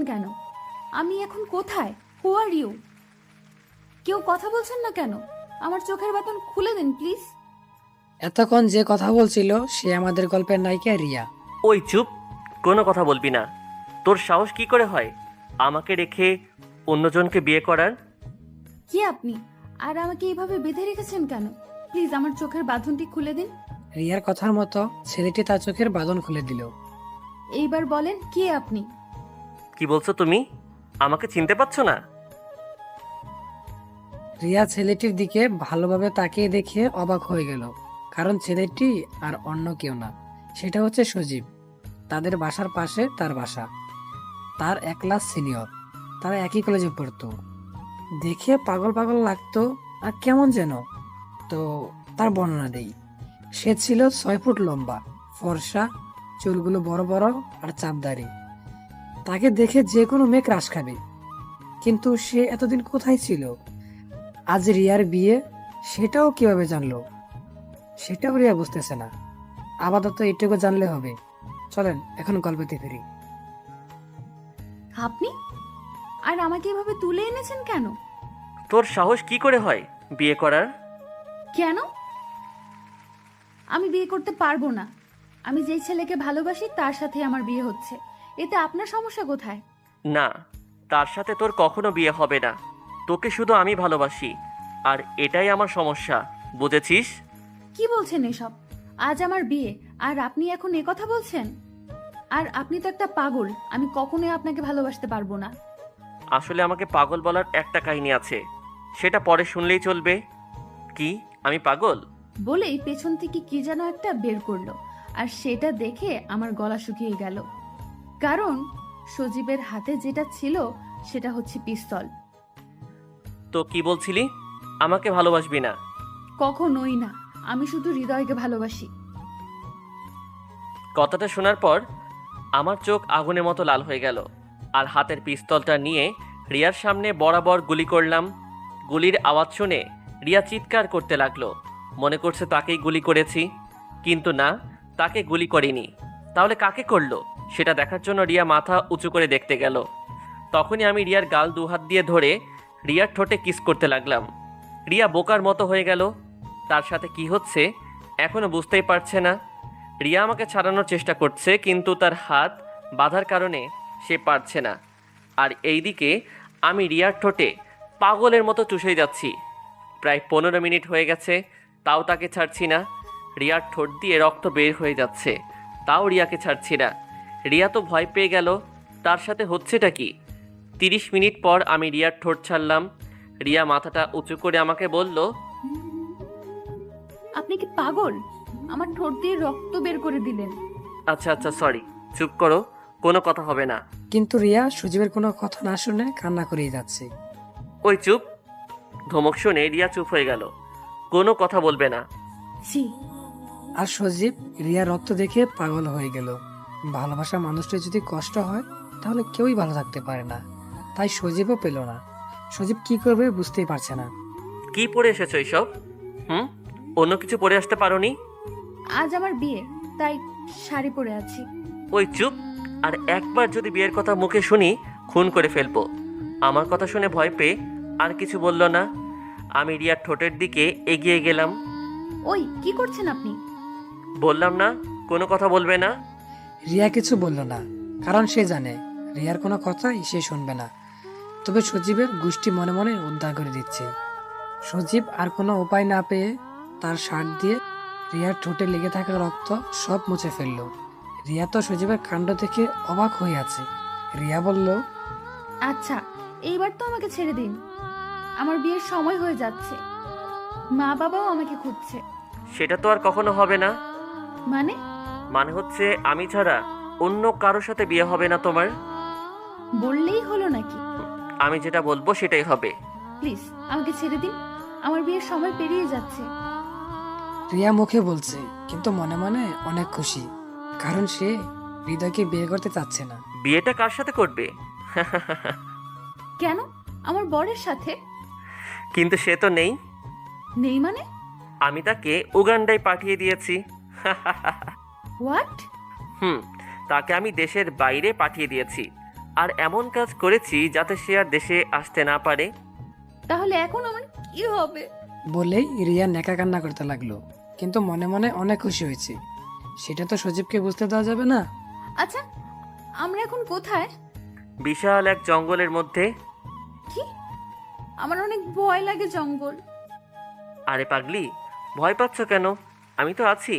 করছেন কেন? আমি এখন কোথায়? হু আর ইউ? কেউ কথা বলছেন না কেন? আমার চোখের বাঁধন খুলে দিন প্লিজ। এতক্ষণ যে কথা বলছিল সে আমাদের গল্পের নায়িকা রিয়া। ওই চুপ, কোনো কথা বলবি না। তোর সাহস কি করে হয় আমাকে রেখে অন্যজনকে বিয়ে করার? কি আপনি? আর আমাকে এইভাবে বেঁধে রেখেছেন কেন? প্লিজ আমার চোখের বাঁধনটি খুলে দিন। রিয়ার কথার মতো ছেলেটি তার চোখের বাঁধন খুলে দিল। এইবার বলেন কে আপনি? কি বলছো তুমি? আমাকে চিনতে পারছো না? রিয়া ছেলেটির দিকে ভালোভাবে তাকিয়ে দেখে অবাক হয়ে গেল, কারণ ছেলেটি আর অন্য কেউ না, সেটা হচ্ছে সজীব। তাদের বাসার পাশে তার বাসা। তার 1 ক্লাস সিনিয়র, তারা একই কলেজে পড়তো। দেখে পাগল পাগল লাগতো আর কেমন যেন। তো তার বর্ণনা দেই। সে ছিল 6 ফুট লম্বা, ফর্সা, চুলগুলো বড় বড় আর চাপদারি। তাকে দেখে যে কোনো মেয়ে ক্রাশ খাবে। কিন্তু সে এতদিন কোথায় ছিল? আজ রিয়ার বিয়ে, সেটাও কিভাবে জানলো? সেটাও রিয়া বুঝতেছে না। আপাতত এটুকু জানলে হবে। চলেন এখন গল্পতে ফিরি। আপনি? আর আমাকে এভাবে তুলে এনেছেন কেন? তোর সাহস কি করে হয় বিয়ে করার? কেন? আমি বিয়ে করতে পারবো না। আমি যেই ছেলেকে ভালোবাসি তার সাথে আমার বিয়ে হচ্ছে। এতে আপনার সমস্যা কোথায়? না, তার সাথে তোর কখনো বিয়ে হবে না। তোকে শুধু আমি ভালোবাসি, আর এটাই আমার সমস্যা, বুঝেছিস? কি বলছেন এসব? আজ আমার বিয়ে আর আপনি এখন এ কথা বলছেন? আর আপনি তো একটা পাগল। আমি কখনোই আপনাকে ভালোবাসতে পারবো না। আসলে আমাকে পাগল বলার একটা কাহিনী আছে, সেটা পরে শুনলেই চলবে। কি আমি পাগল? বলেই পেছন থেকে কি যেন একটা বের করলো, আর সেটা দেখে আমার গলা শুকিয়ে গেল। কারণ সজীবের হাতে যেটা ছিল সেটা হচ্ছে পিস্তল। তো কি বলছিলি? আমাকে ভালোবাসবি না? কখনোই না। আমি শুধু হৃদয়কে ভালোবাসি। কথাটা শোনার পর আমার চোখ আগুনের মতো লাল হয়ে গেল, আর হাতের পিস্তলটা নিয়ে রিয়ার সামনে বরাবর গুলি করলাম। গুলির আওয়াজ শুনে রিয়া চিৎকার করতে লাগলো, মনে করছে তাকেই গুলি করেছি। কিন্তু না, তাকে গুলি করিনি। তাহলে কাকে করলো সেটা দেখার জন্য রিয়া মাথা উঁচু করে দেখতে গেল। তখনই আমি রিয়ার গাল 2 হাত দিয়ে ধরে রিয়ার ঠোঁটে কিস করতে লাগলাম। রিয়া বোকার মতো হয়ে গেল। তার সাথে কি হচ্ছে এখনো বুঝতেই পারছে না। রিয়া আমাকে ছাড়ানোর চেষ্টা করছে, কিন্তু তার হাত বাঁধার কারণে সে পারছে না। আর এইদিকে আমি রিয়ার ঠোঁটে পাগলের মতো চুষে যাচ্ছি। প্রায় 15 মিনিট হয়ে গেছে, তাও তাকে ছাড়ছি না। রিয়ার ঠোঁট দিয়ে রক্ত বের হয়ে যাচ্ছে, তাও রিয়াকে ছাড়ছি না। রিয়া তো ভয় পেয়ে গেল, তার সাথে হচ্ছেটা কি? 30 মিনিট পর আমি রিয়ার ঠোঁট ছাড়লাম। রিয়া মাথাটা উঁচু করে আমাকে বলল, আপনি কি পাগল? আমার ঠোঁট দিয়ে রক্ত বের করে দিলেন। আচ্ছা আচ্ছা সরি, চুপ করো, কোনো কথা হবে না। কিন্তু রিয়া সজীবের কোনো কথা না শুনে কান্না করেই যাচ্ছে। ওই চুপ! ধমক শুনে রিয়া চুপ হয়ে গেল, কোনো কথা বলবে না। জি। আর সজীব রিয়ার রক্ত দেখে পাগল হয়ে গেল। ভালোবাসা মানুষটা যদি কষ্ট হয় তাহলে কেউই ভালো থাকতে পারে না। তাই সজীবও পেল না। সজীব কি করবে বুঝতেই পারছে না। কি পরে এসেছো এইসব? হুম, অন্য কিছু পরে আসতে পারোনি? আজ আমার বিয়ে, তাই শাড়ি পরে আছি। ওই চুপ! আর একবার যদি বিয়ের কথা মুখে শুনি খুন করে ফেলবো। আমার কথা শুনে ভয় পেয়ে আর কিছু বলল না। আমি রিয়ার ঠোঁটের দিকে এগিয়ে গেলাম। ওই কি করছেন আপনি? বললাম না কোনো কথা বলবে না। রিয়া কিছু বলল না, কারণ সে জানে রিয়ার কোনো কথাই সে শুনবে না। তবে সজীবের গোষ্ঠী মনে মনে উদ্ধার করে দিচ্ছে। সজীব আর কোনো উপায় না পেয়ে তার শার্ট দিয়ে রিয়ার ঠোঁটে লেগে থাকা রক্ত সব মুছে ফেললো। রিয়া তো সজীবের কাণ্ড থেকে অবাক হয়ে আছে। রিয়া বলল, আচ্ছা, এইবার তো আমাকে ছেড়ে দিন। আমার বিয়ের সময় হয়ে যাচ্ছে। মা বাবাও আমাকে খুঁজছে। সেটা তো আর কখনো হবে না। মানে? মানে হচ্ছে আমি ছাড়া অন্য কারোর সাথে বিয়ে হবে না তোমার। বললেই হলো নাকি? আমি যেটা বলবো সেটাই হবে। প্লিজ আমাকে ছেড়ে দিন। আমার বিয়ের সময় পেরিয়ে যাচ্ছে। রিয়া মুখে বলছে কিন্তু মনে মনে অনেক খুশি, কারণ সে হৃদয়কে বিয়ে করতে চাচ্ছে না। বিয়েটা কার সাথে করবে? কেন? আমার বরের সাথে। কিন্তু সে তো নেই। নেই মানে? আমি তাকে উগান্ডায় পাঠিয়ে দিয়েছি। হোয়াট? হুম, তাকে আমি দেশের বাইরে পাঠিয়ে দিয়েছি। আর এমন কাজ করেছি যাতে সে আর দেশে আসতে না পারে। তাহলে এখন আমার কি হবে? বলেই রিয়া নেকা কান্না করতে লাগলো, কিন্তু মনে মনে অনেক খুশি হয়েছে। সেটা তো সজীবকে বুঝতে দেওয়া যাবে না। আচ্ছা, আমরা এখন কোথায়? বিশাল এক জঙ্গলের মধ্যে। কি? আমার অনেক ভয় লাগে জঙ্গল। আরে পাগলি, ভয় পাচ্ছ কেন? আমি তো আছি।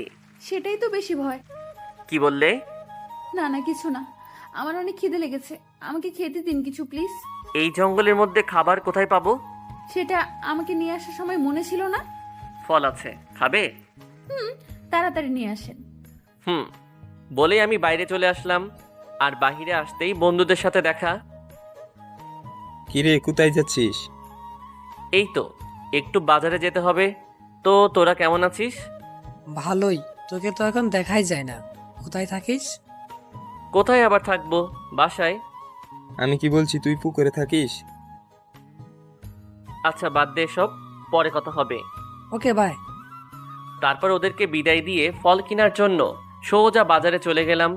সেটাই তো বেশি ভয়। কি বললে? না না, কিছু না। আমার অনেক খিদে লেগেছে, আমাকে খেতে দিন কিছু প্লিজ। এই জঙ্গলের মধ্যে খাবার কোথায় পাবো? সেটা আমাকে নিয়ে আসার সময় মনে ছিল না? ফল আছে, খাবে? তাড়াতাড়ি নিয়ে আসেন। হুম, বলেই আমি বাইরে চলে আসলাম। আর বাহিরে আসতেই বন্ধুদের সাথে দেখা। কিরে, কোথায় যাচ্ছিস? এই তো একটু বাজারে যেতে হবে। তো তোরা কেমন আছিস? ভালোই, তোকে তো এখন দেখাই যায় না। কোথায় থাকিস? কোথায় আবার থাকবো, বাসায়। আমি কি বলছি, তুই পুকুরে থাকিস? আচ্ছা বাদ দে সব, পরে কথা হবে। Okay bye. তারপর ওদেরকে বিদায় দিয়ে ফল কেনার জন্য সোজা বাজারে চলে গেলাম।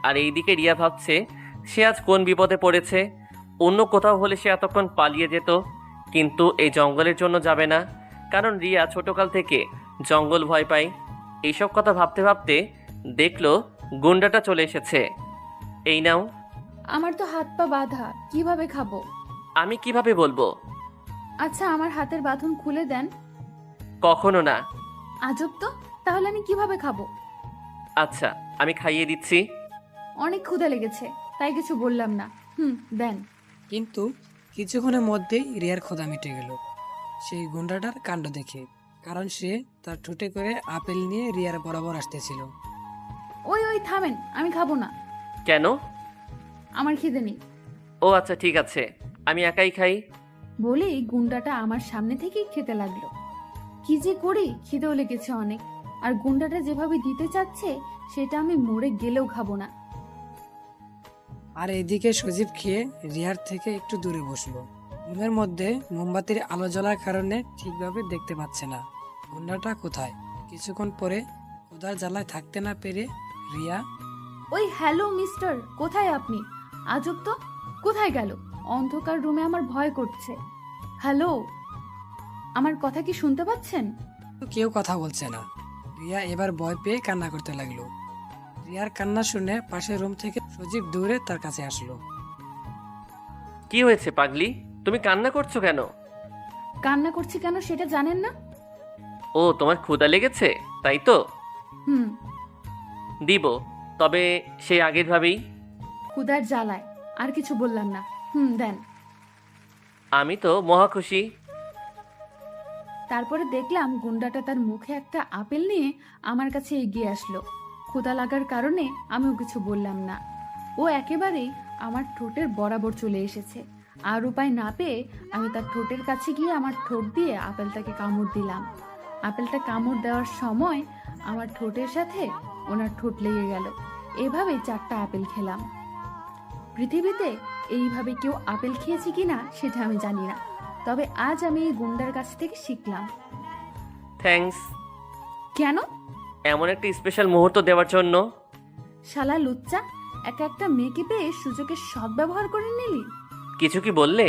আর এইদিকে রিয়া ভাবছে সে আজ কোন বিপদে পড়েছে। অন্য কোথাও হলে সে এতক্ষণ পালিয়ে যেত, কিন্তু এই জঙ্গলের জন্য যাবে না, কারণ রিয়া ছোটকাল থেকে জঙ্গল ভয় পায়। এইসব কথা ভাবতে ভাবতে দেখলো গুন্ডাটা চলে এসেছে। এই নাও। আমার তো হাত পা বাঁধা, কিভাবে খাবো? আমি কিভাবে বলবো? আচ্ছা, আমার হাতের বাঁধন খুলে দেন। কখনো না। আজব তো, তাহলে আমি কিভাবে খাবো? আচ্ছা, আমি খাইয়ে দিচ্ছি। অনেক ক্ষুধা লেগেছে, তাই কিছু বললাম না। দেন। কিন্তু কিছুক্ষণের মধ্যেই রিয়ার ক্ষুধা মিটে গেল সেই গুন্ডাটার কাণ্ড দেখে, কারণ সে তার ঠোঁটে করে আপেল নিয়ে রিয়ার বরাবর আসতেছিল। ওই ওই থামেন, আমি খাবো না। কেন? আমার খিদে নেই। ও আচ্ছা ঠিক আছে, আমি একাই খাই। বলেই গুন্ডাটা আমার সামনে থেকেই খেতে লাগলো। কি যে করি, খিদেও লেগেছে অনেক। আর গুন্ডাটা যেভাবে দিতে চাচ্ছে সেটা আমি মরে গেলেও খাবো না। আর এদিকে সজীব খেয়ে রিয়ার থেকে একটু দূরে বসলো। রুমের মধ্যে মোমবাতির আলো জ্বলার কারণে ঠিকভাবে দেখতে পাচ্ছে না গুন্ডাটা কোথায়। কিছুক্ষণ পরে ক্ষুধার জ্বালায় থাকতে না পেরে রিয়া, ওই হ্যালো মিস্টার, কোথায় আপনি? আজব তো, কোথায় গেল? অন্ধকার রুমে আমার ভয় করছে। হ্যালো, আমার কথা কি শুনতে পাচ্ছেন? কেউ কথা বলছে না। রিয়া এবার ভয় পেয়ে কান্না করতে লাগলো। রিয়ার কান্না শুনে পাশের রুম থেকে সজীব দৌড়ে তার কাছে আসলো। কি হয়েছে পাগলি, তুমি কান্না করছো কেন? কান্না করছি কেন সেটা জানেন না? ও তোমার ক্ষুধা লেগেছে, তাই তো? হুম। দিব, তবে সেই আগের ভাবেই। ক্ষুধার জ্বালায় আর কিছু বললাম না। দেন। আমি তো মহা খুশি। তারপরে দেখলাম গুন্ডাটা তার মুখে একটা আপেল নিয়ে আমার কাছে এগিয়ে আসলো। ক্ষুধা লাগার কারণে আমিও কিছু বললাম না। ও একেবারেই আমার ঠোঁটের বরাবর চলে এসেছে। আর উপায় না পেয়ে আমি তার ঠোঁটের কাছে গিয়ে আমার ঠোঁট দিয়ে আপেলটাকে কামড় দিলাম। আপেলটা কামড় দেওয়ার সময় আমার ঠোঁটের সাথে ওনার ঠোঁট লেগে গেল। এভাবেই 4টা আপেল খেলাম। পৃথিবীতে এইভাবে কেউ আপেল খেয়েছে কিনা সেটা আমি জানি না, তবে আজ আমি এই গুন্ডার কাছ থেকে শিখলাম। থ্যাঙ্কস। কেন? এমন একটা স্পেশাল মুহূর্ত দেওয়ার জন্য। শালা লুচ্চা, একটা মেয়েকে পেয়ে সুযোগের সদ্ব্যবহার করে নিলি। কিছু কি বললে?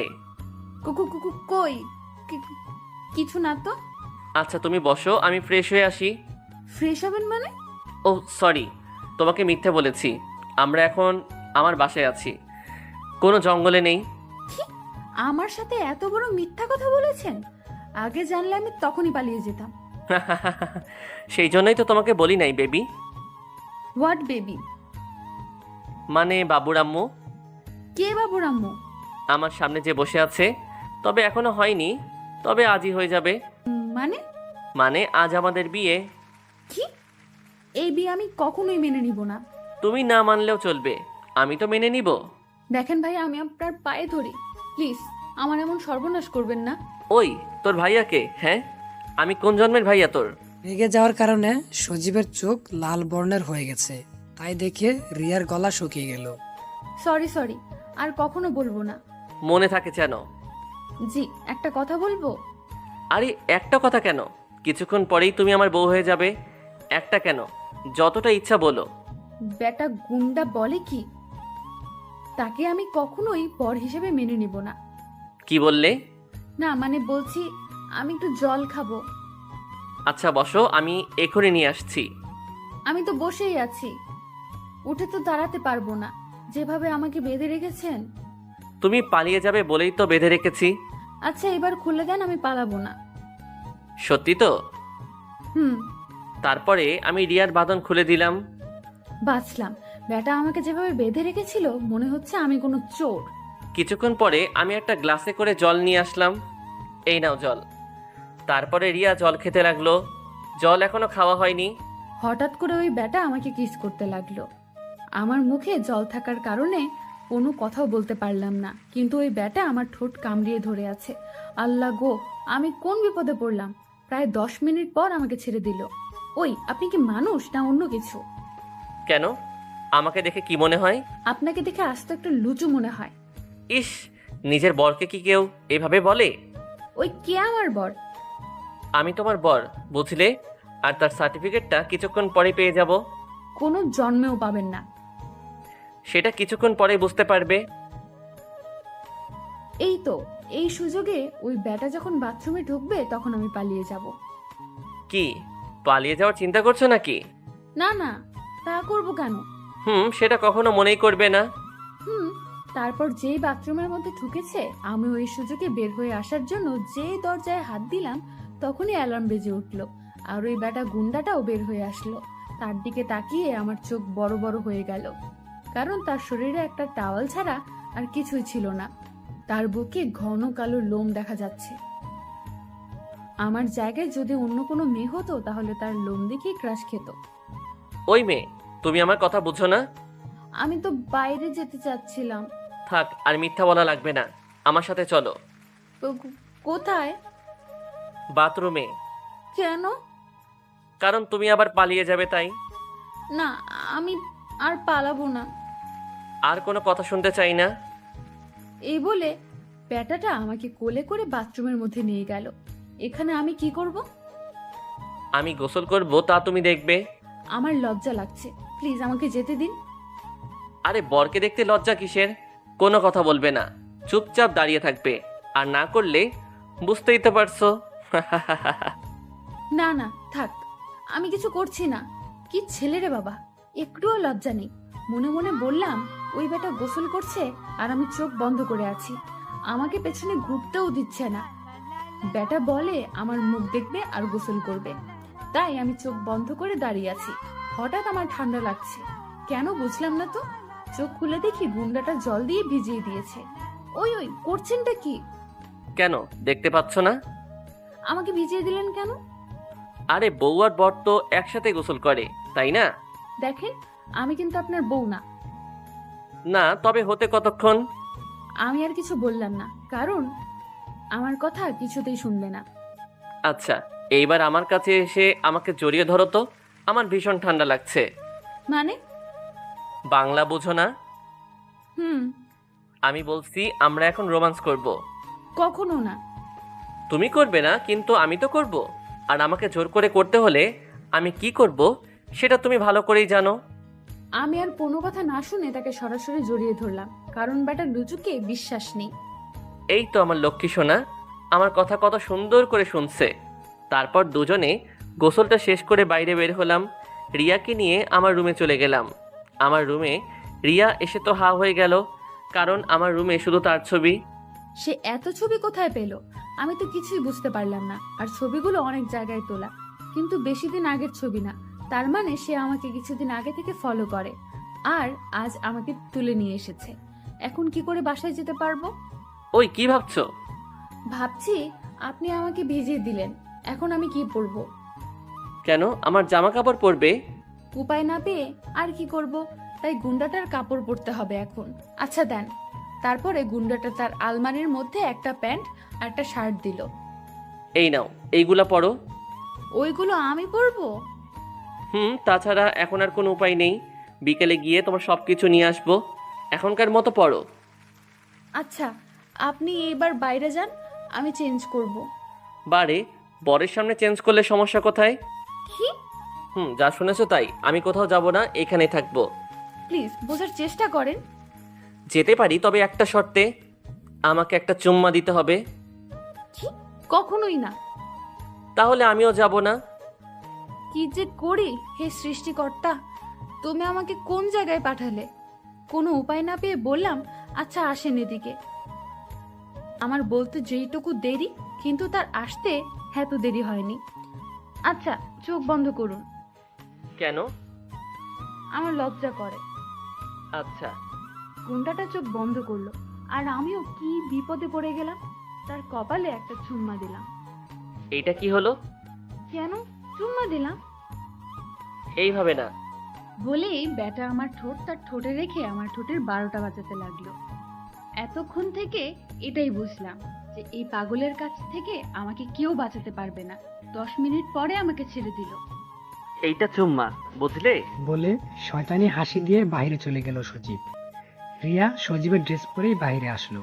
কই কিছু না তো। আচ্ছা তুমি বসো, আমি ফ্রেশ হয়ে আসি। ফ্রেশ হবেন মানে? ও সরি, তোমাকে মিথ্যে বলেছি। আমরা এখন আমার বাসায় আছি, কোনো জঙ্গলে নেই। কি? আমার সাথে এত বড় মিথ্যা কথা বলেছেন? আগে জানলে আমি তখনই পালিয়ে যেতাম। সেই জন্যই তো তোমাকে বলি নাই বেবি। What baby? মানে বাবুর আম্মু। কে বাবুর আম্মু? আমার সামনে যে বসে আছে। তবে এখনো হয়নি, তবে আজই হয়ে যাবে। মানে? মানে আজ আমাদের বিয়ে। কি? এই বিয়ে আমি কখনোই মেনে নিব না। তুমি না মানলেও চলবে, আমি তো মেনে নিব। দেখেন ভাই, আমি আপনার পায়ে ধরি, প্লিজ আমার এমন সর্বনাশ করবেন না। ওই তোর ভাইয়াকে? হ্যাঁ, আমি কোন জন্মের ভাইয়া তোর? রেগে যাওয়ার কারণে সজীবের চোখ লাল বর্ণের হয়ে গেছে, তাই দেখে রিয়ার গলা শুকিয়ে গেল। সরি, আর কখনো বলবো না। মনে থাকে যেন। জি, একটা কথা বলবো। আরে একটা কথা কেন, কিছুক্ষণ পরেই তুমি আমার বউ হয়ে যাবে। একটা কেন, যতটা ইচ্ছা বলো। বেটা গুন্ডা বলে কি? তাকে আমি কখনোই বর হিসেবে মেনে নিব না। কি বললে? না মানে বলছি, আমি একটু জল খাবো। আচ্ছা বসো, আমি এখনই নিয়ে আসছি। আমি তো বসেই আছি, উঠে তো দাঁড়াতে পারবো না, যেভাবে আমাকে বেঁধে রেখেছেন। তুমি পালিয়ে যাবে বলেই তো বেঁধে রেখেছি। আচ্ছা এবার খুলে দেন, আমি পালাবো না। সত্যি তো? হুম। তারপরে আমি রিয়ার বাঁধন খুলে দিলাম। বাঁচলাম। বেটা আমাকে যেভাবে বেঁধে রেখেছিল মনে হচ্ছে আমি কোনো চোর। কিছুক্ষণ পরে আমি একটা গ্লাসে করে জল নিয়ে আসলাম। এই নাও জল। তারপরে রিয়া জল খেতে লাগলো। জল এখনো খাওয়া হয়নি। হঠাৎ করে ওই বেটা আমাকে কিস করতে লাগলো। আমার মুখে জল থাকার কারণে কোনো কথাও বলতে পারলাম না, কিন্তু ওই বেটা আমার ঠোঁট কামড়িয়ে ধরে আছে। আল্লাহ গো, আমি কোন বিপদে পড়লাম। প্রায় 10 মিনিট পর আমাকে ছেড়ে দিল। ওই, আপনি কি মানুষ না অন্য কিছু? কেন? আমাকে দেখে কি মনে হয়? আপনাকে দেখে আস্ত একটা লুচু মনে হয়। ইস, নিজের বরকে কি কেউ এভাবে বলে? ওই কে আমার বর? আমি তোমার বর, বুঝলে? আর তার সার্টিফিকেটটা কিছুক্ষণ পরে পেয়ে যাব। কোনো জন্মেও পাবেন না। সেটা কিছুক্ষণ পরে বুঝতে পারবে। এই তো, এই সুযোগে ওই বেটা যখন বাথরুমে ঢুকবে তখন আমি পালিয়ে যাব। কি, পালিয়ে যাওয়ার চিন্তা করছো নাকি? না না, তা করব কেন? সেটা কখনো মনেই করবে না। হুম। তারপর যেই বাথরুমের মধ্যে ঢুকেছে, আমি ওই সুযোগে বের হয়ে আসার জন্য যেই দরজায় হাত দিলাম তখনই অ্যালার্ম বেজে উঠলো। আর ওই বেটা গুন্ডাটাও বের হয়ে আসলো। তার দিকে তাকিয়ে আমার চোখ বড় বড় হয়ে গেল, কারণ তার শরীরে একটা টাওয়াল ছাড়া আর কিছুই ছিল না। তার বুকে ঘন কালো লোম দেখা যাচ্ছে। আমার জায়গায় যদি অন্য কোনো মেয়ে হতো তাহলে তার লোম দেখেই ক্রাশ খেত। ওই মেয়ে, তুমি আমার কথা বুঝো না? আমি তো বাইরে যেতে চাচ্ছিলাম। থাক, আর মিথ্যা বলা লাগবে না। আমার সাথে চলো। কোথায়? বাথরুমে। কেন? কারণ তুমি আবার পালিয়ে যাবে তাই। না, আমি আর পালাবো না। আর কোনো কথা শুনতে চাই না। এই বলে ব্যাটাটা আমাকে কোলে করে বাথরুমের মধ্যে নিয়ে গেল। এখানে আমি কি করব? আমি গোসল করব, তা তুমি দেখবে। আমার লজ্জা লাগছে, প্লিজ আমাকে যেতে দিন। আরে বরকে দেখতে লজ্জা কিসের? কোনো কথা বলবে না, চুপচাপ দাঁড়িয়ে থাকবে। আর না করলে বুঝতেই তো পারছো। না না, থাক, আমি কিছু করছি না। কি ছেলে রে বাবা, একটুও লজ্জা নেই। মনে মনে বললাম, ওই বেটা গোসল করছে আর আমি চোখ বন্ধ করে আছি, আমাকে পেছনে ঘুরতেও দিচ্ছে না। বেটা বলে আমার মুখ দেখবে আর গোসল করবে, তাই আমি চোখ বন্ধ করে দাঁড়িয়ে আছি। হঠাৎ আমার ঠান্ডা লাগছে, কেন বুঝলাম না তো। চোখ খুলে দেখি গুন্ডাটা জল দিয়ে ভিজিয়ে দিয়েছে। ওই ওই, করছেনটা কি? কেন, দেখতে পাচ্ছ না? আমাকে ভিজিয়ে দিলেন কেন? আরে বউ আর বর তো একসাথে গোসল করে, তাই না? দেখেন, আমি কিন্তু আপনার বউ না। না, তবে হতে কতক্ষণ? আমি আর কিছু বললাম না, কারণ আমার কথা কিছুতেই শুনবে না। আচ্ছা, এইবার আমার কাছে এসে আমাকে জড়িয়ে ধরো তো। আমার ভীষণ ঠান্ডা লাগছে। মানে? বাংলা বুঝো না? হুম। আমি বলছি আমরা এখন রোমান্স করব। কখনো না। তুমি করবে না, কিন্তু আমি তো করব। আর আমাকে জোর করে করতে হলে আমি কি করব সেটা তুমি ভালো করেই জানো। আমি আর কোনো কথা না শুনে তাকে সরাসরি জড়িয়ে ধরলাম, কারণ বেটা লুচুকে বিশ্বাস নেই। এই তো আমার লক্ষ্মী সোনা, আমার কথা কত সুন্দর করে শুনছে। তারপর দুজনে গোসলটা শেষ করে বাইরে বের হলাম। রিয়াকে নিয়ে আমার রুমে চলে গেলাম। আমার রুমে রিয়া এসে তো হা হয়ে গেল, কারণ আমার রুমে শুধু তার ছবি। সে এত ছবি কোথায় পেল? আমি তো কিছুই বুঝতে পারলাম না। আর ছবিগুলো অনেক জায়গায় তোলা, কিন্তু বেশি দিন আগের ছবি না। তার মানে সে আমাকে কিছুদিন আগে থেকে ফলো করে, আর আজ আমাকে তুলে নিয়ে এসেছে। এখন কি করে বাসায় যেতে পারবো? ওই কি ভাবছো? ভাবছি, আপনি আমাকে ভিজিয়ে দিলেন, এখন আমি কি পরবো? কেন, আমার জামা কাপড় পরবে? উপায় না পেয়ে আর কি করব, তাই গুন্ডাটার কাপড় পরতে হবে এখন। আচ্ছা দেন। তারপরে গুন্ডাটা তার আলমারির মধ্যে একটা প্যান্ট আর একটা শার্ট দিল। এই নাও, এইগুলা পরো। ওইগুলো আমি পরবো? তাছাড়া এখন আর কোনো উপায় নেই। বিকেলে গিয়ে তোমার সব কিছু নিয়ে আসবো। এখনকার মতো পরো। আচ্ছা, আপনি এবার বাইরে যান, আমি চেঞ্জ করব। বারে, বরের সামনে চেঞ্জ করলে সমস্যা কোথায়? কি? যা শুনেছো তাই। আমি কোথাও যাব না, এখানেই থাকবো। প্লিজ বোঝার চেষ্টা করেন। যেতে পারি, তবে একটা শর্তে। আমাকে একটা চুম্মা দিতে হবে। কি? কখনোই না। তাহলে আমিও যাব না। কি যে করি হে সৃষ্টিকর্তা, তুমি আমাকে কোন জায়গায় পাঠালে? কোনো উপায় না পেয়ে বললাম, আচ্ছা আসেন এদিকে। আমার বলতে যেইটুকু দেরি, কিন্তু তার আসতে এত দেরি হয়নি। আচ্ছা চোখ বন্ধ করুন। কেন? আমার লজ্জা করে। আচ্ছা। গুন্ডাটা চোখ বন্ধ করলো, আর আমিও কি বিপদে পড়ে গেলাম। তার কপালে একটা চুম্মা দিলাম। এইটা কি হলো? কেন চুম্মা দিলাম? এইভাবে না। বলেই ব্যাটা আমার ঠোঁট তার ঠোঁটে রেখে আমার ঠোঁটের 12টা বাজাতে লাগলো। এতক্ষণ থেকে এটাই বুঝলাম যে এই পাগলের কাছ থেকে আমাকে কেউ বাঁচাতে পারবে না। 10 মিনিট পরে আমাকে ছেড়ে দিল। এইটা চুম্মা, বুঝলে? বলে শয়তানি হাসি দিয়ে বাইরে চলে গেল সজীব। রিয়া সজীবের ড্রেস পরেই বাইরে আসলো।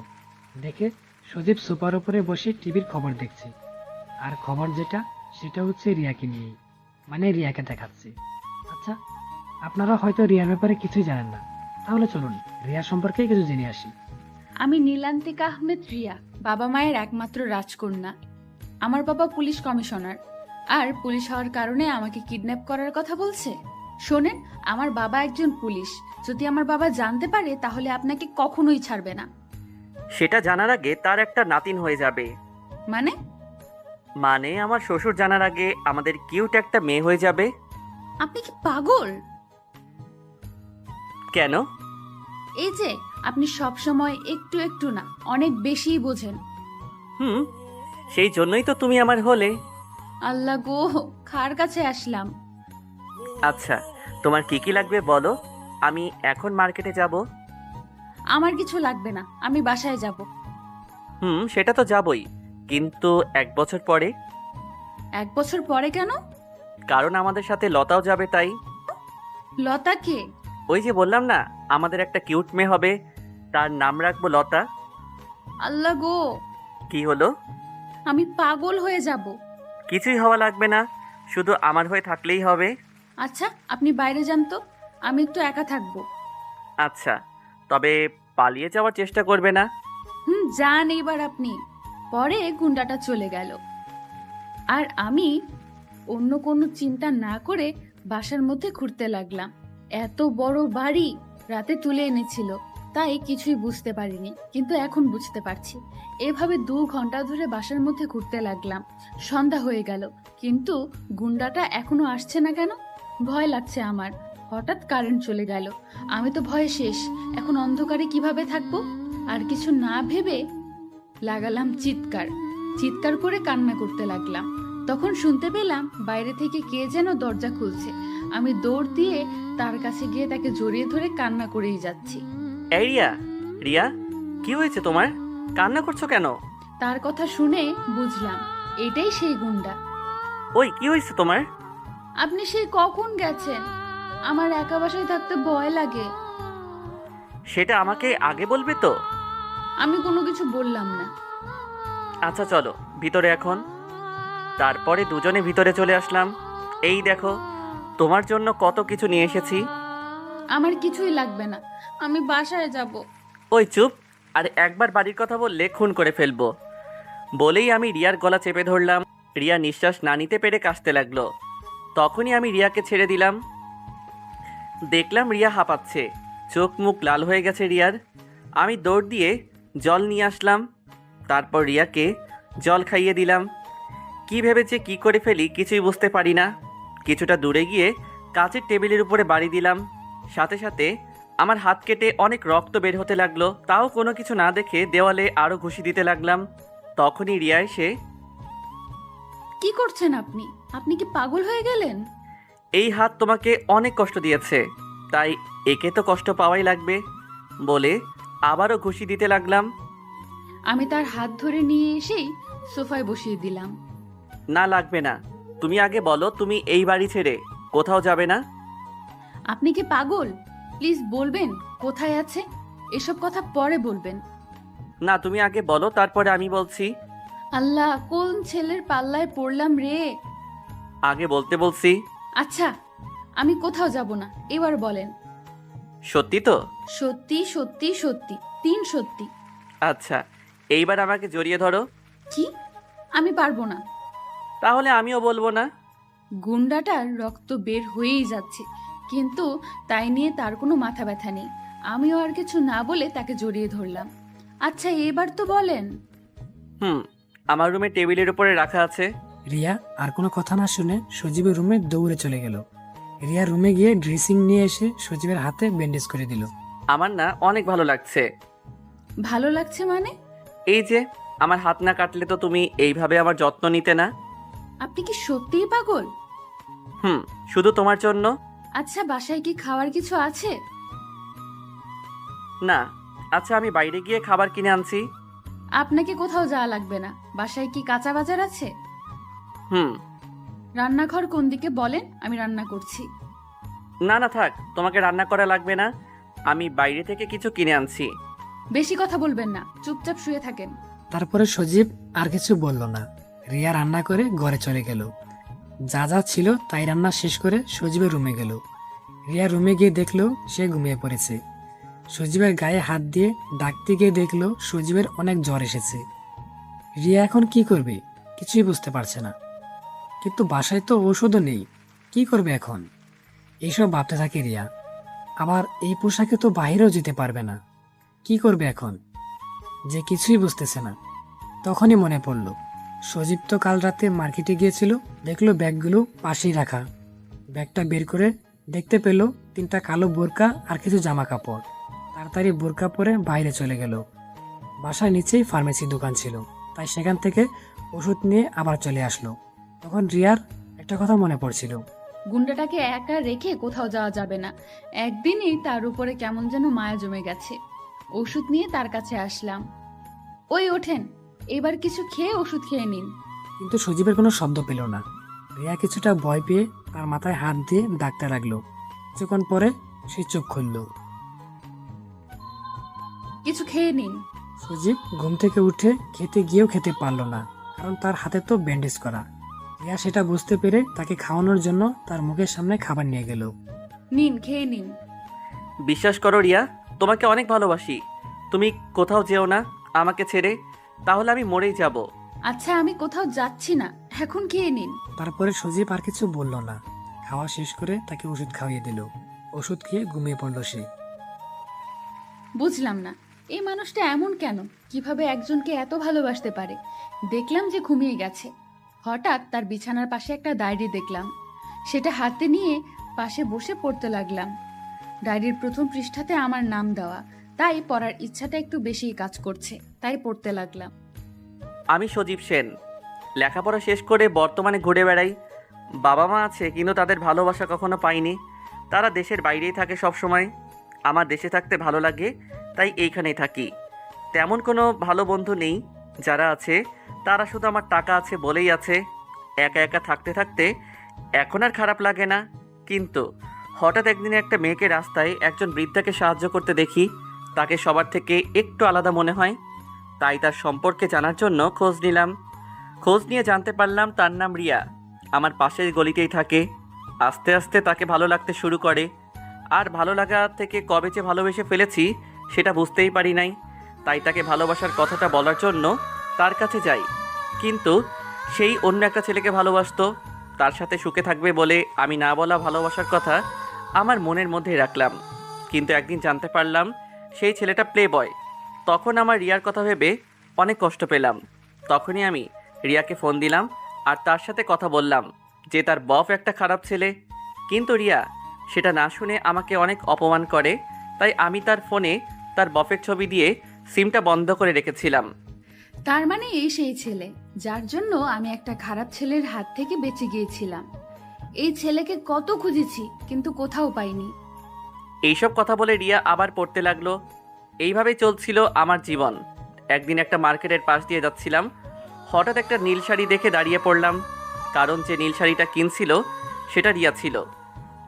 দেখে সজীব সোফার উপরে বসে টিভির খবর দেখছে। আর খবর যেটা, সেটা হচ্ছে রিয়াকে নিয়েই, মানে রিয়াকে দেখাচ্ছে। আচ্ছা, আপনারা হয়তো রিয়ার ব্যাপারে কিছুই জানেন না, তাহলে চলুন রিয়া সম্পর্কে কিছু জেনে আসি। আমি নীলান্তিকা আহমেদ রিয়া, বাবা মায়ের একমাত্র রাজকন্যা। আমার বাবা পুলিশ কমিশনার, আর পুলিশ হওয়ার কারণে আমাকে কিডন্যাপ করার কথা বলছে। শোনেন, আমার বাবা একজন পুলিশ। যদি আমার বাবা জানতে পারে তাহলে আপনাকে কখনোই ছাড়বে না। সেটা জানার আগে তার একটা নাতিন হয়ে যাবে। মানে? মানে আমার শ্বশুর জানার আগে আমাদের কিউট একটা মেয়ে হয়ে যাবে। আপনি কি পাগল? কেন? এই যে আপনি সব সময় একটু একটু না, অনেক বেশিই বোঝেন। সেই জন্যই তো তুমি আমার হলে। আল্লাহ গো, কার কাছে আসলাম। আচ্ছা, তোমার কি কি লাগবে বলো, আমি এখন মার্কেটে যাব। আমার কিছু লাগবে না, আমি বাসায় যাব। সেটা তো যাবই, কিন্তু 1 বছর পরে। 1 বছর পরে কেন? কারণ আমাদের সাথে লতাও যাবে, তাই। লতা কে? ওই যে বললাম না, আমাদের একটা কিউট মেয়ে হবে, তার নাম রাখবো লতা। আল্লাহ গো, কি হলো? আমি পাগল হয়ে যাব। কিছুই হওয়া লাগবে না, শুধু আমার হয়ে থাকলেই হবে। আচ্ছা আপনি বাইরে যান তো, আমি একটু একা থাকবো। আচ্ছা, তবে পালিয়ে যাওয়ার চেষ্টা করবে না। যান এইবার আপনি। পরে গুন্ডাটা চলে গেল, আর আমি অন্য কোনো চিন্তা না করে বাসার মধ্যে ঘুরতে লাগলাম। এত বড় বাড়ি রাতে তুলে এনেছিল, তাই কিছুই বুঝতে পারিনি, কিন্তু এখন বুঝতে পারছি। এভাবে 2 ঘন্টা ধরে বাসার মধ্যে ঘুরতে লাগলাম। সন্ধ্যা হয়ে গেল, কিন্তু গুন্ডাটা এখনো আসছে না কেন? ভয় লাগছে আমার। হঠাৎ কারেন্ট চলে গেল, আমি তো ভয়ে শেষ। এখন অন্ধকারে কিভাবে থাকবো? আর কিছু না ভেবে লাগালাম চিৎকার। চিৎকার করে কান্না করতে লাগলাম। তখন শুনতে পেলাম বাইরে থেকে কে যেন দরজা খুলছে। আমি দৌড় দিয়ে তার কাছে গিয়ে তাকে জড়িয়ে ধরে কান্না করেই যাচ্ছি। এই রিয়া, রিয়া, কি হয়েছে তোমার? কান্না করছো কেন? তার কথা শুনে বুঝলাম এটাই সেই গুন্ডা। ওই কি হয়েছে তোমার? আপনি সেই কখন গেছেন? আমার একা বাসায় থাকতে ভয় লাগে। সেটা আমাকে আগে বলবে তো। আমি কোনো কিছু বললাম না। আচ্ছা চলো ভিতরে এখন। তারপরে দুজনে ভিতরে চলে আসলাম। এই দেখো, তোমার জন্য কত কিছু নিয়ে এসেছি। আমার কিছুই লাগবে না, আমি বাসায় যাব। ওই চুপ, আর একবার বাড়ির কথা বললে খুন করে ফেলবো। বলেই আমি রিয়ার গলা চেপে ধরলাম। রিয়া নিঃশ্বাস না নিতে পেরে কাশতে লাগলো। তখনই আমি রিয়াকে ছেড়ে দিলাম। দেখলাম রিয়া হাঁপাচ্ছে, চোখ মুখ লাল হয়ে গেছে রিয়ার। আমি দৌড় দিয়ে জল নিয়ে আসলাম, তারপর রিয়াকে জল খাইয়ে দিলাম। কি ভেবেছে কি করে ফেলি কিছুই বুঝতে পারি না। কিছুটা দূরে গিয়ে কাচের টেবিলের উপরে বাড়ি দিলাম। সাথে সাথে আমার হাত কেটে অনেক রক্ত বের হতে লাগলো। তাও কোনো কিছু না দেখে দেওয়ালে আরও ঘুষি দিতে লাগলাম। তখনই রিয়া এসে, কি করছেন আপনি? আপনি কি পাগল হয়ে গেলেন? এই হাত তোমাকে অনেক কষ্ট দিয়েছে, তাই একে তো কষ্ট পাওয়াই লাগবে, বলে আবারও ঘুষি দিতে লাগলাম। আমি তার হাত ধরে নিয়ে এসেই সোফায় বসিয়ে দিলাম। না লাগবে না, তুমি আগে বলো তুমি এই বাড়ি ছেড়ে কোথাও যাবে না। আপনি কি পাগল? প্লিজ বলবেন কোথায় আছে। এসব কথা পরে বলবেন। না তুমি আগে বলো, তারপরে আমি বলছি। আল্লাহ, কোন ছেলের পাল্লায় পড়লাম রে। আগে বলতে বলছি। আচ্ছা, আমি কোথাও যাব না, এবার বলেন। সত্যি তো? সত্যি সত্যি সত্যি, 3 সত্যি। আচ্ছা, এইবার আমাকে জড়িয়ে ধরো। কি? আমি পারবো না। তাহলে আমিও বলবো না। গুন্ডাটার রক্ত বের হয়েই যাচ্ছে, কিন্তু তাই নিয়ে তার কোনো মাথা ব্যথা নেই। আমিও আর কিছু না বলে তাকে জড়িয়ে ধরলাম। আচ্ছা, এবার তো বলেন। হুম, আমার রুমে টেবিলের উপরে রাখা আছে। রিয়া আর কোনো কথা না শুনে সজীবের রুমে দৌড়ে চলে গেল। রিয়া রুমে গিয়ে ড্রেসিং নিয়ে এসে সজীবের হাতে ব্যান্ডেজ করে দিল। আমার না অনেক ভালো লাগছে। ভালো লাগছে মানে? এই যে, আমার হাত না কাটলে তো তুমি এইভাবে আমার যত্ন নিতে না। আপনি কি সত্যিই পাগল? হুম, শুধু তোমার জন্য। আচ্ছা, বাসায় কি খাওয়ার কিছু আছে? না। আচ্ছা, আমি বাইরে গিয়ে খাবার কিনে আনছি। আপনাকে কোথাও যাওয়া লাগবে না। বাসায় কি কাঁচা বাজার আছে? হুম। রান্নাঘর কোন দিকে বলেন, আমি রান্না করছি। না না, থাক, তোমাকে রান্না করা লাগবে না। আমি বাইরে থেকে কিছু কিনে আনছি। বেশি কথা বলবেন না, চুপচাপ শুয়ে থাকেন। তারপরে সজীব আর কিছু বলল না। রিয়া রান্না করে ঘরে চলে গেল। যা যা ছিল তাই রান্না শেষ করে সজীবের রুমে গেল। রিয়া রুমে গিয়ে দেখলো সে ঘুমিয়ে পড়েছে। সজীবের গায়ে হাত দিয়ে ডাকতে গিয়ে দেখলো সজীবের অনেক জ্বর এসেছে। রিয়া এখন কি করবে কিছুই বুঝতে পারছে না। কিন্তু বাসায় তো ঔষধও নেই, কি করবে এখন? এইসব ভাবতে থাকে রিয়া। আবার এই পোশাকে তো বাইরেও যেতে পারবে না, কি করবে এখন? যে কিছুই বুঝতেছে না। তখনই মনে পড়ল সজীব তো কাল রাতে মার্কেটে গিয়েছিল, দেখলো ব্যাগগুলো পাশেই রাখা। ব্যাগটা বের করে দেখতে পেল 3টা কালো বোরকা আর কিছু জামা কাপড়। তাড়াতাড়ি বোরকা পরে বাইরে চলে গেল। বাসার নিচেই ফার্মেসি দোকান ছিল, তাই সেখান থেকে ওষুধ নিয়ে আবার চলে আসলো। তখন রিয়ার একটা কথা মনে পড়ছিল। গুন্ডাটাকে একা রেখে কোথাও যাওয়া যাবে না। একদিনই তার উপরে কেমন যেন মায়া জমে গেছে। ওষুধ নিয়ে তার কাছে আসলাম। ওই ওঠেন, এবার কিছু খেয়ে ওষুধ খেয়ে নিন। কিন্তু সজীবের কোনো শব্দ পেল না। রিয়া কিছুটা ভয় পেয়ে তার মাথায় হাত দিয়ে ডাকতে লাগলো। কিছুক্ষণ পরে সে চোখ খুলল। কিছু খেয়ে নিন। সজীব ঘুম থেকে উঠে খেতে গিয়েও খেতে পারলো না, কারণ তার হাতে তো ব্যান্ডেজ করা। রিয়া সেটা বুঝতে পেরে তাকে খাওয়ানোর জন্য তার মুখের সামনে খাবার নিয়ে গেল। নিন, খেয়ে নিন। বিশ্বাস করো রিয়া, তোমাকে অনেক ভালোবাসি। তুমি কোথাও যেও না আমাকে ছেড়ে, তাহলে আমি মরেই যাব। আচ্ছা, আমি কোথাও যাচ্ছি না, এখন খেয়ে নিন। তারপরে সজীব আর কিছু বলল না। খাওয়া শেষ করে তাকে ওষুধ খাইয়ে দিল। ওষুধ খেয়ে ঘুমিয়ে পড়ল সে। বুঝলাম না, এই মানুষটা এমন কেন? কিভাবে একজনকে এত ভালোবাসতে পারে? দেখলাম যে ঘুমিয়ে গেছে। হঠাৎ তার বিছানার পাশে একটা ডায়েরি দেখলাম। সেটা হাতে নিয়ে পাশে বসে পড়তে লাগলাম। ডায়েরির প্রথম পৃষ্ঠাতে আমার নাম দেওয়া, তাই পড়ার ইচ্ছাটা একটু বেশিই কাজ করছে, তাই পড়তে লাগলাম। আমি সজীব সেন, লেখাপড়া শেষ করে বর্তমানে ঘুরে বেড়াই। বাবা মা আছে, কিন্তু তাদের ভালোবাসা কখনো পাইনি। তারা দেশের বাইরেই থাকে সব সময়। আমার দেশে থাকতে ভালো লাগে, তাই এইখানেই থাকি। তেমন কোনো ভালো বন্ধু নেই। যারা আছে তারা শুধু আমার টাকা আছে বলেই আছে। একা একা থাকতে থাকতে এখন আর খারাপ লাগে না। কিন্তু হঠাৎ একদিনে একটা মেয়েকে রাস্তায় একজন বৃদ্ধাকে সাহায্য করতে দেখি। তাকে সবার থেকে একটু আলাদা মনে হয়, তাই তার সম্পর্কে জানার জন্য খোঁজ নিলাম। খোঁজ নিয়ে জানতে পারলাম তার নাম রিয়া, আমার পাশের গলিতেই থাকে। আস্তে আস্তে তাকে ভালো লাগতে শুরু করে। আর ভালো লাগা থেকে কবে যে ভালোবেসে ফেলেছি সেটা বুঝতেই পারি নাই। তাই তাকে ভালোবাসার কথাটা বলার জন্য তার কাছে যাই। কিন্তু সেই অন্য একটা ছেলেকে ভালোবাসতো, তার সাথে সুখে থাকবে বলে আমি না বলা ভালোবাসার কথা আমার মনের মধ্যেই রাখলাম। কিন্তু একদিন জানতে পারলাম সেই ছেলেটা প্লে বয়। তখন আমার রিয়ার কথা ভেবে অনেক কষ্ট পেলাম। তখনই আমি রিয়াকে ফোন দিলাম আর তার সাথে কথা বললাম যে তার বফ একটা খারাপ ছেলে। কিন্তু রিয়া সেটা না শুনে আমাকে অনেক অপমান করে, তাই আমি তার ফোনে তার বফের ছবি দিয়ে সিমটা বন্ধ করে রেখেছিলাম। তার মানে এই সেই ছেলে যার জন্য আমি একটা খারাপ ছেলের হাত থেকে বেঁচে গিয়েছিলাম। এই ছেলেকে কত খুঁজেছি, কিন্তু কোথাও পাইনি। এইসব কথা বলে রিয়া আবার পড়তে লাগলো। এইভাবেই চলছিল আমার জীবন। একদিন একটা মার্কেটের পাশ দিয়ে যাচ্ছিলাম, হঠাৎ একটা নীল শাড়ি দেখে দাঁড়িয়ে পড়লাম। কারণ যে নীল শাড়িটা কিনছিল সেটা রিয়া ছিল,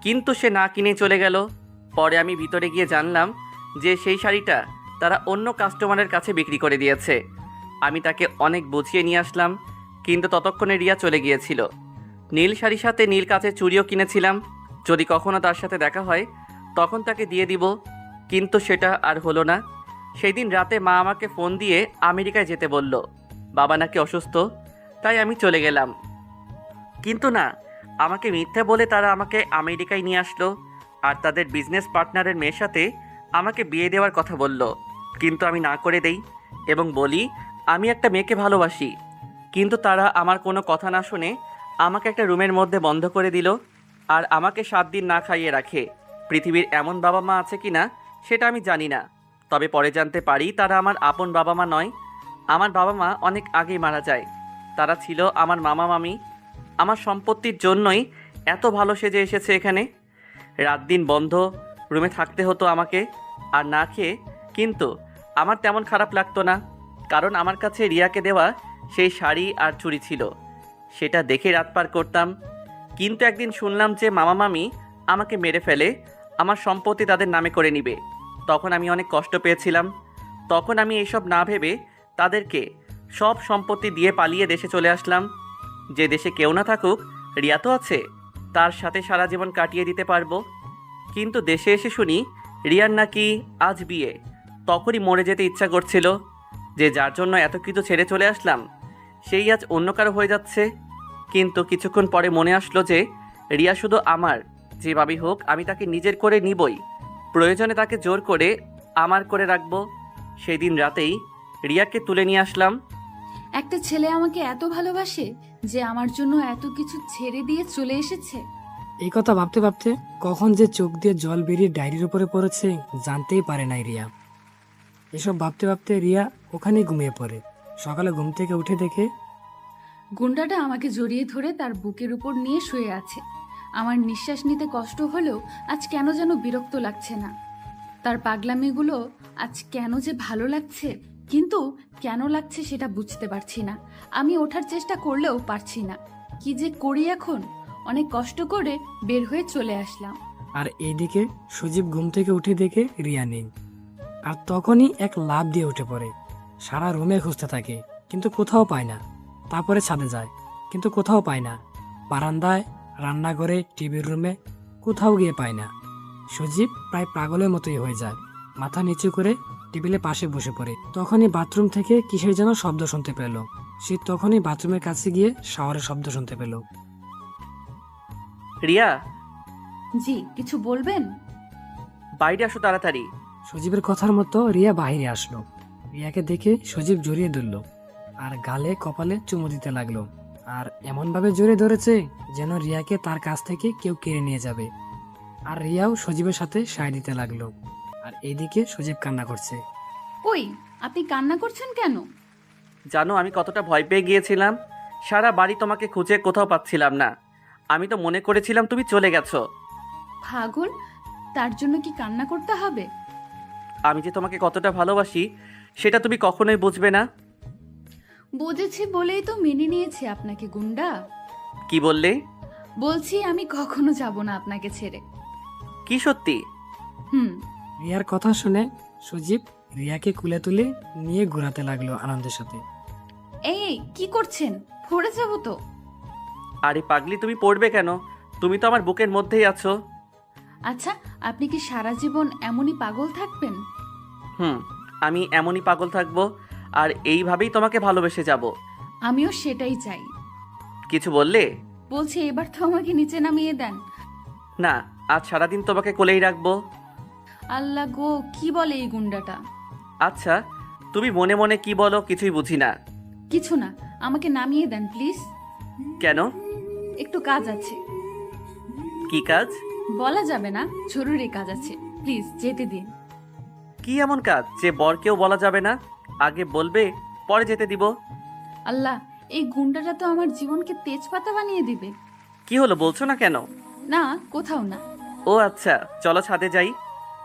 কিন্তু সে না কিনে চলে গেল। পরে আমি ভিতরে গিয়ে জানলাম যে সেই শাড়িটা তারা অন্য কাস্টমারের কাছে বিক্রি করে দিয়েছে। আমি তাকে অনেক বুঝিয়ে নিয়ে আসলাম, কিন্তু ততক্ষণে রিয়া চলে গিয়েছিল। নীল শাড়ির সাথে নীল কাচের চুড়িও কিনেছিলাম। যদি কখনো তার সাথে দেখা হয় তখন তাকে দিয়ে দিব, কিন্তু সেটা আর হলো না। সেই দিন রাতে মা আমাকে ফোন দিয়ে আমেরিকায় যেতে বলল। বাবা নাকি অসুস্থ, তাই আমি চলে গেলাম। কিন্তু না, আমাকে মিথ্যা বলে তারা আমাকে আমেরিকায় নিয়ে আসলো, আর তাদের বিজনেস পার্টনারের মেয়ের সাথে আমাকে বিয়ে দেওয়ার কথা বলল। কিন্তু আমি না করে দেই এবং বলি আমি একটা মেয়েকে ভালোবাসি। কিন্তু তারা আমার কোনো কথা না শুনে আমাকে একটা রুমের মধ্যে বন্ধ করে দিল, আর আমাকে 7 দিন না খাইয়ে রাখে। পৃথিবীর এমন বাবা মা আছে কি না সেটা আমি জানি না, তবে পরে জানতে পারি তারা আমার আপন বাবা মা নয়। আমার বাবা মা অনেক আগেই মারা যায়। তারা ছিল আমার মামা মামি। আমার সম্পত্তির জন্যই এত ভালো সেজে এসেছে এখানে। রাত দিন বন্ধ রুমে থাকতে হতো আমাকে, আর না খেয়ে। কিন্তু আমার তেমন খারাপ লাগতো না, কারণ আমার কাছে রিয়াকে দেওয়া সেই শাড়ি আর চুড়ি ছিল, সেটা দেখে রাত পার করতাম। কিন্তু একদিন শুনলাম যে মামা মামি আমাকে মেরে ফেলে আমার সম্পত্তি তাদের নামে করে নিবে। তখন আমি অনেক কষ্ট পেয়েছিলাম। তখন আমি এইসব না ভেবে তাদেরকে সব সম্পত্তি দিয়ে পালিয়ে দেশে চলে আসলাম। যে দেশে কেউ না থাকুক, রিয়া তো আছে, তার সাথে সারা জীবন কাটিয়ে দিতে পারবো। কিন্তু দেশে এসে শুনি রিয়ার নাকি আজ বিয়ে। তখনই মরে যেতে ইচ্ছা করছিল, যে যার জন্য এত কিছু ছেড়ে চলে আসলাম সেই আজ অন্য কারো হয়ে যাচ্ছে। কিন্তু কিছুক্ষণ পরে মনে আসলো যে রিয়া শুধু আমার, যেভাবেই হোক আমি তাকে নিজের করে নিবই। প্রয়োজনে তাকে জোর করে আমার করে রাখবো। সেই দিন রাতেই রিয়াকে তুলে নিয়ে আসলাম। একটা ছেলে আমাকে এত ভালোবাসে যে আমার জন্য এত কিছু ছেড়ে দিয়ে চলে এসেছে। এই কথা ভাবতে ভাবতে কখন যে চোখ দিয়ে জল বেরিয়ে ডায়েরির উপরে পড়েছে জানতেই পারে নাই রিয়া। এসব ভাবতে ভাবতে রিয়া ওখানেই ঘুমিয়ে পড়ে। সকালে ঘুম থেকে উঠে দেখে গুন্ডাটা আমাকে জড়িয়ে ধরে তার বুকের উপর নিয়ে শুয়ে আছে। আমার নিঃশ্বাস নিতে কষ্ট হলেও আজ কেন যেন বিরক্ত লাগছে না। তার পাগলামিগুলো আজ কেন যে ভালো লাগছে, কিন্তু কেন লাগছে সেটা বুঝতে পারছি না। আমি ওঠার চেষ্টা করলেও পারছি না। কি যে করি এখন? অনেক কষ্ট করে বের হয়ে চলে আসলাম। আর এইদিকে সজীব ঘুম থেকে উঠে দেখে রিয়া নেই। আর তখনই এক লাফ দিয়ে উঠে পড়ে। সারা রুমে খুঁজতে থাকে, কিন্তু কোথাও পায় না। তারপরে ছাদে যায়, কিন্তু কোথাও পায় না। বারান্দায়, রান্নাঘরে, টিভির রুমে, কোথাও গিয়ে পায় না। সজীব প্রায় পাগলের মতোই হয়ে যায়। মাথা নিচু করে টেবিলের পাশে বসে পড়ে। তখনই বাথরুম থেকে কিসের যেন শব্দ শুনতে পেল। সে তখনই বাথরুমের কাছে গিয়ে শাওয়ারের শব্দ শুনতে পেল। রিয়া, জি, কিছু বলবেন? বাইরে আসো তাড়াতাড়ি। সজীবের কথার মতো রিয়া বাহিরে আসলো। রিয়াকে দেখে সজীব জড়িয়ে ধরল আর গালে কপালে চুমু দিতে লাগলো। আর এমনভাবে জড়িয়ে ধরেছে যেন রিয়াকে তার কাছ থেকে কেউ কেড়ে নিয়ে যাবে। আর রিয়াও সজীবের সাথে সায় দিতে লাগলো। আর এইদিকে সজীব কান্না করছে। কই, আপনি কান্না করছেন কেন? জানো আমি কতটা ভয় পেয়ে গিয়েছিলাম। সারা বাড়ি তোমাকে খুঁজে কোথাও পাচ্ছিলাম না। আমি তো মনে করেছিলাম তুমি চলে গেছো। পাগল, তার জন্য কি কান্না করতে হবে? আমি যে তোমাকে কতটা ভালোবাসি সেটা তুমি কখনোই বুঝবে না। বুঝেছি বলেই তো মেনে নিয়েছি আপনাকে গুন্ডা। কি বললে? বলছি আমি কখনো যাব না আপনাকে ছেড়ে। কি সত্যি? হুম। রিয়ার কথা শুনে সজীব রিয়াকে কুলে তুলে নিয়ে ঘোরাতে লাগলো আনন্দের সাথে। এই কি করছেন? পড়ে যাবো তো। আরে পাগলি, তুমি পড়বে কেন? তুমি তো আমার বুকের মধ্যেই আছো। আচ্ছা, আপনি কি সারা জীবন এমনই পাগল থাকবেন? আমি এমনই পাগল থাকবো, আর এইভাবেই তোমাকে ভালোবেসে যাব। আমিও সেটাই চাই। কিছু বললে? বলছি এবার তো আমাকে নিচে নামিয়ে দেন। না, আজ সারাদিন তোমাকে কোলেই রাখবো। আল্লাহ গো, কি বলে এই গুন্ডাটা? আচ্ছা, তুমি মনে মনে কি বলো কিছুই বুঝি না। কিছু না, আমাকে নামিয়ে দেন প্লিজ। কেন? একটু কাজ আছে। কি কাজ? বলা যাবে না, জরুরি কাজ আছে, প্লিজ যেতে দিন। কি এমন কাজ যে বরকেও বলা যাবে না? আগে বলবে, পরে যেতে দিব। আল্লাহ, এই গুন্ডাটা তো আমার জীবনকে তেজপাতা বানিয়ে দিবে। কি হলো, বলছো না কেন? না, কোথাও না। ও আচ্ছা, চলো ছাদে যাই।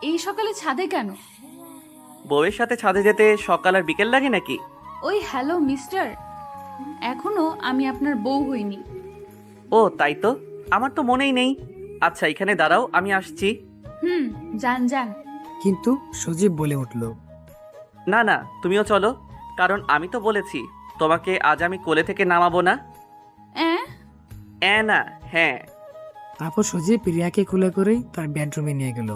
এই সকালে ছাদে কেন? বউয়ের সাথে ছাদে যেতে সকাল আর বিকেল লাগে নাকি? ওই হ্যালো মিস্টার, এখনো আমি আপনার বউ হইনি। ও তাই তো, আমার তো মনেই নেই। আচ্ছা এখানে দাঁড়াও, আমি আসছি। যান যান। কিন্তু সজীব বলে উঠল, না না, তুমিও চলো, কারণ আমি তো বলেছি তোমাকে আজ আমি কোলে থেকে নামাবো না। না, হ্যাঁ। তারপর সজীব রিয়াকে কুলে করে তার বেডরুমে নিয়ে গেল।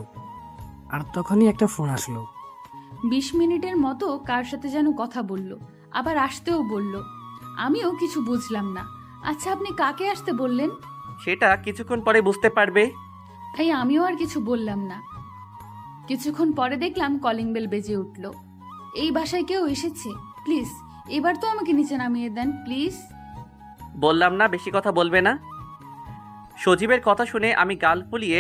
আর তখনই একটা ফোন আসলো। 20 মিনিটের মতো কার সাথে যেন কথা বলল, আবার আসতেও বলল। আমিও কিছু বুঝলাম না। আচ্ছা, আপনি কাকে আসতে বললেন? সেটা কিছুক্ষণ পরে বুঝতে পারবে। তাই আমিও আর কিছু বললাম না। কিছুক্ষণ পরে দেখলাম কলিং বেল বেজে উঠল। এই বাসায় কেউ এসেছে? প্লিজ এবার তো আমাকে নিচে নামিয়ে দেন প্লিজ। বললাম না বেশি কথা বলবে না। সজীবের কথা শুনে আমি গাল ফুলিয়ে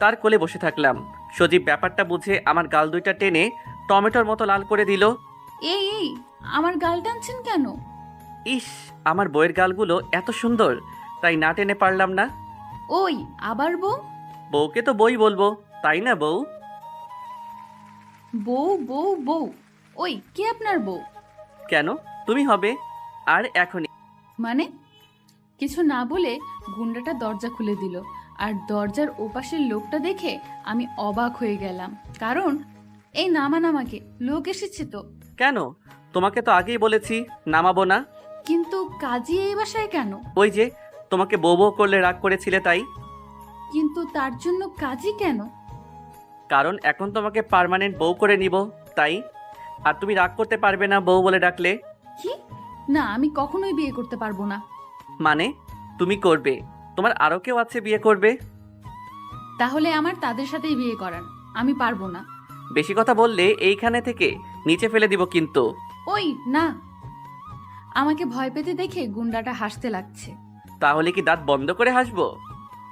তার কোলে বসে থাকলাম। সজীব ব্যাপারটা বুঝে আমার গাল দুইটা টেনে টমেটোর মতো লাল করে দিল। এই এই, আমার গাল টানছেন কেন? ইস, আমার বইয়ের গালগুলো এত সুন্দর, তাই না টেনে পারলাম না। ওই আবার বউ? বউকে তো বই বলবো, তাই না বউ? বউ বউ বউ? ওই কে আপনার বউ? কেন, তুমি হবে। আর এখনই। মানে? কিছু না বলে গুন্ডাটা দরজা খুলে দিল। আর দরজার ওপাশের লোকটা দেখে আমি অবাক হয়ে গেলাম। কারণ এই নামান আমাকে, লোক এসেছে তো। কেন? তোমাকে তো আগেই বলেছি নামাবো না। কিন্তু কাজী এই বাসায় কেন? ওই যে তোমাকে বউ বউ করলে রাগ করেছিলে তাই। কিন্তু তার জন্য কাজী কেন? কারণ এখন তোমাকে পার্মানেন্ট বউ করে নিব, তাই। আর তুমি রাগ করতে পারবে না বউ বলে ডাকলে। কি? না, আমি কখনোই বিয়ে করতে পারবো না। মানে তুমি করবে? তোমার আরো কেউ আছে বিয়ে করবে। তাহলে আমার তাদের সাথেই বিয়ে করান। আমি পারবো না। বেশি কথা বললে এইখানে থেকে নিচে ফেলে দিব কিন্তু। ওই না। আমাকে ভয় পেতে দেখে গুন্ডাটা হাসতে লাগছে। তাহলে কি দাঁত বন্ধ করে হাসবো?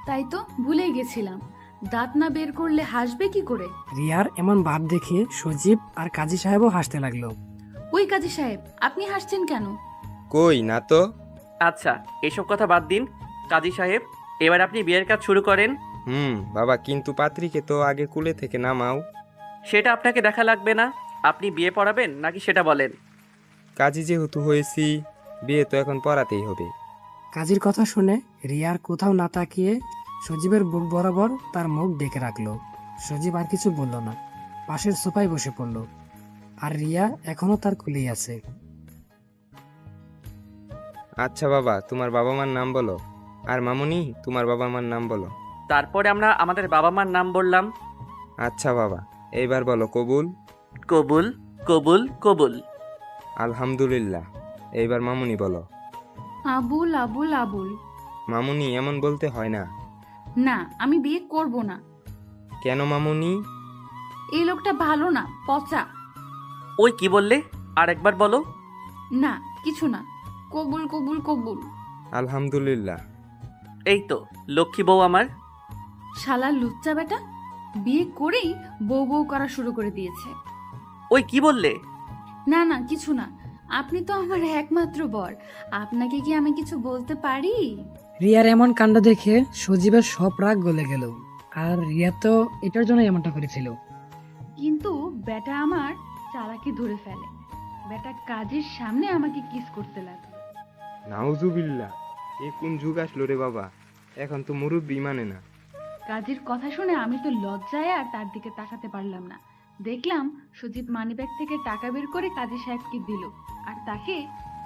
তাই তো ভুলেই গেছিলাম, দাঁত না বের করলে হাসবে কি করে? রিয়ার এমন ভাব দেখে সজীব আর কাজী সাহেবও হাসতে লাগলো। ওই কাজী সাহেব, আপনি হাসছেন কেন? কই না তো। আচ্ছা, এসব কথা বাদ দিন। কাজী সাহেব, এবার আপনি বিয়ের কাজ শুরু করেন। বাবা, কিন্তু পাত্রীকে তো আগে কুলে থেকে নামাও। সেটা আপনাকে দেখা লাগবে না। আপনি বিয়ে পড়াবেন নাকি সেটা বলেন। কাজী যেহেতু হয়েছি, বিয়ে তো এখন পড়াতেই হবে। কাজীর কথা শুনে রিয়ার কোথাও না তাকিয়ে সজীবের বুক বরাবর তার মুখ ডেকে রাখলো। সজীব আর কিছু বলল না, পাশের সোফায় বসে পড়ল। আর রিয়া এখনো তার কুলেই আছে। আচ্ছা বাবা, তোমার বাবা মার নাম বলো। আর মামুনি, তোমার বাবা মার নাম বলো। তারপরে আমরা আমাদের বাবা মার নাম বললাম। আচ্ছা বাবা, এইবার বলো কবুল। কবুল কবুল কবুল। আলহামদুলিল্লাহ। এইবার মামুনি বলো। আবুল আবুল আবুল। মামুনি, এমন বলতে হয় না। না, আমি বিয়ে করব না। কেন মামুনি? এই লোকটা ভালো না, পচা। ওই কি বললে? আর একবার বলো। না, কিছু না। কবুল কবুল কবুল। আলহামদুলিল্লাহ। এই তো লক্ষ্মী বউ আমার। শালা লুচ্চা বেটা, বিয়ে করেই বউ বউ করা শুরু করে দিয়েছে। ওই কি বললে? না না, কিছু না। আপনি তো আমার একমাত্র বর, আপনাকে কি আমি কিছু বলতে পারি? রিয়ার এমন কাণ্ড দেখে সজীবের সব রাগ গলে গেল। আর রিয়া তো এটার জন্য এমনটা করেছিল। কিন্তু বেটা আমার চালাকি ধরে ফেলে। বেটা কাজের সামনে আমাকে কিস করতে লাগলো। নাউজুবিল্লাহ, এ কোন যুগ আসলো রে বাবা! এখন তো মুরব্বি মানে না। কাজের কথা শুনে আমি তো লজ্জায় আর তার দিকে তাকাতে পারলাম না। দেখলাম সজীব মানিব্যাগ থেকে টাকা বের করে কাজী সাহেবকে দিল আর তাকে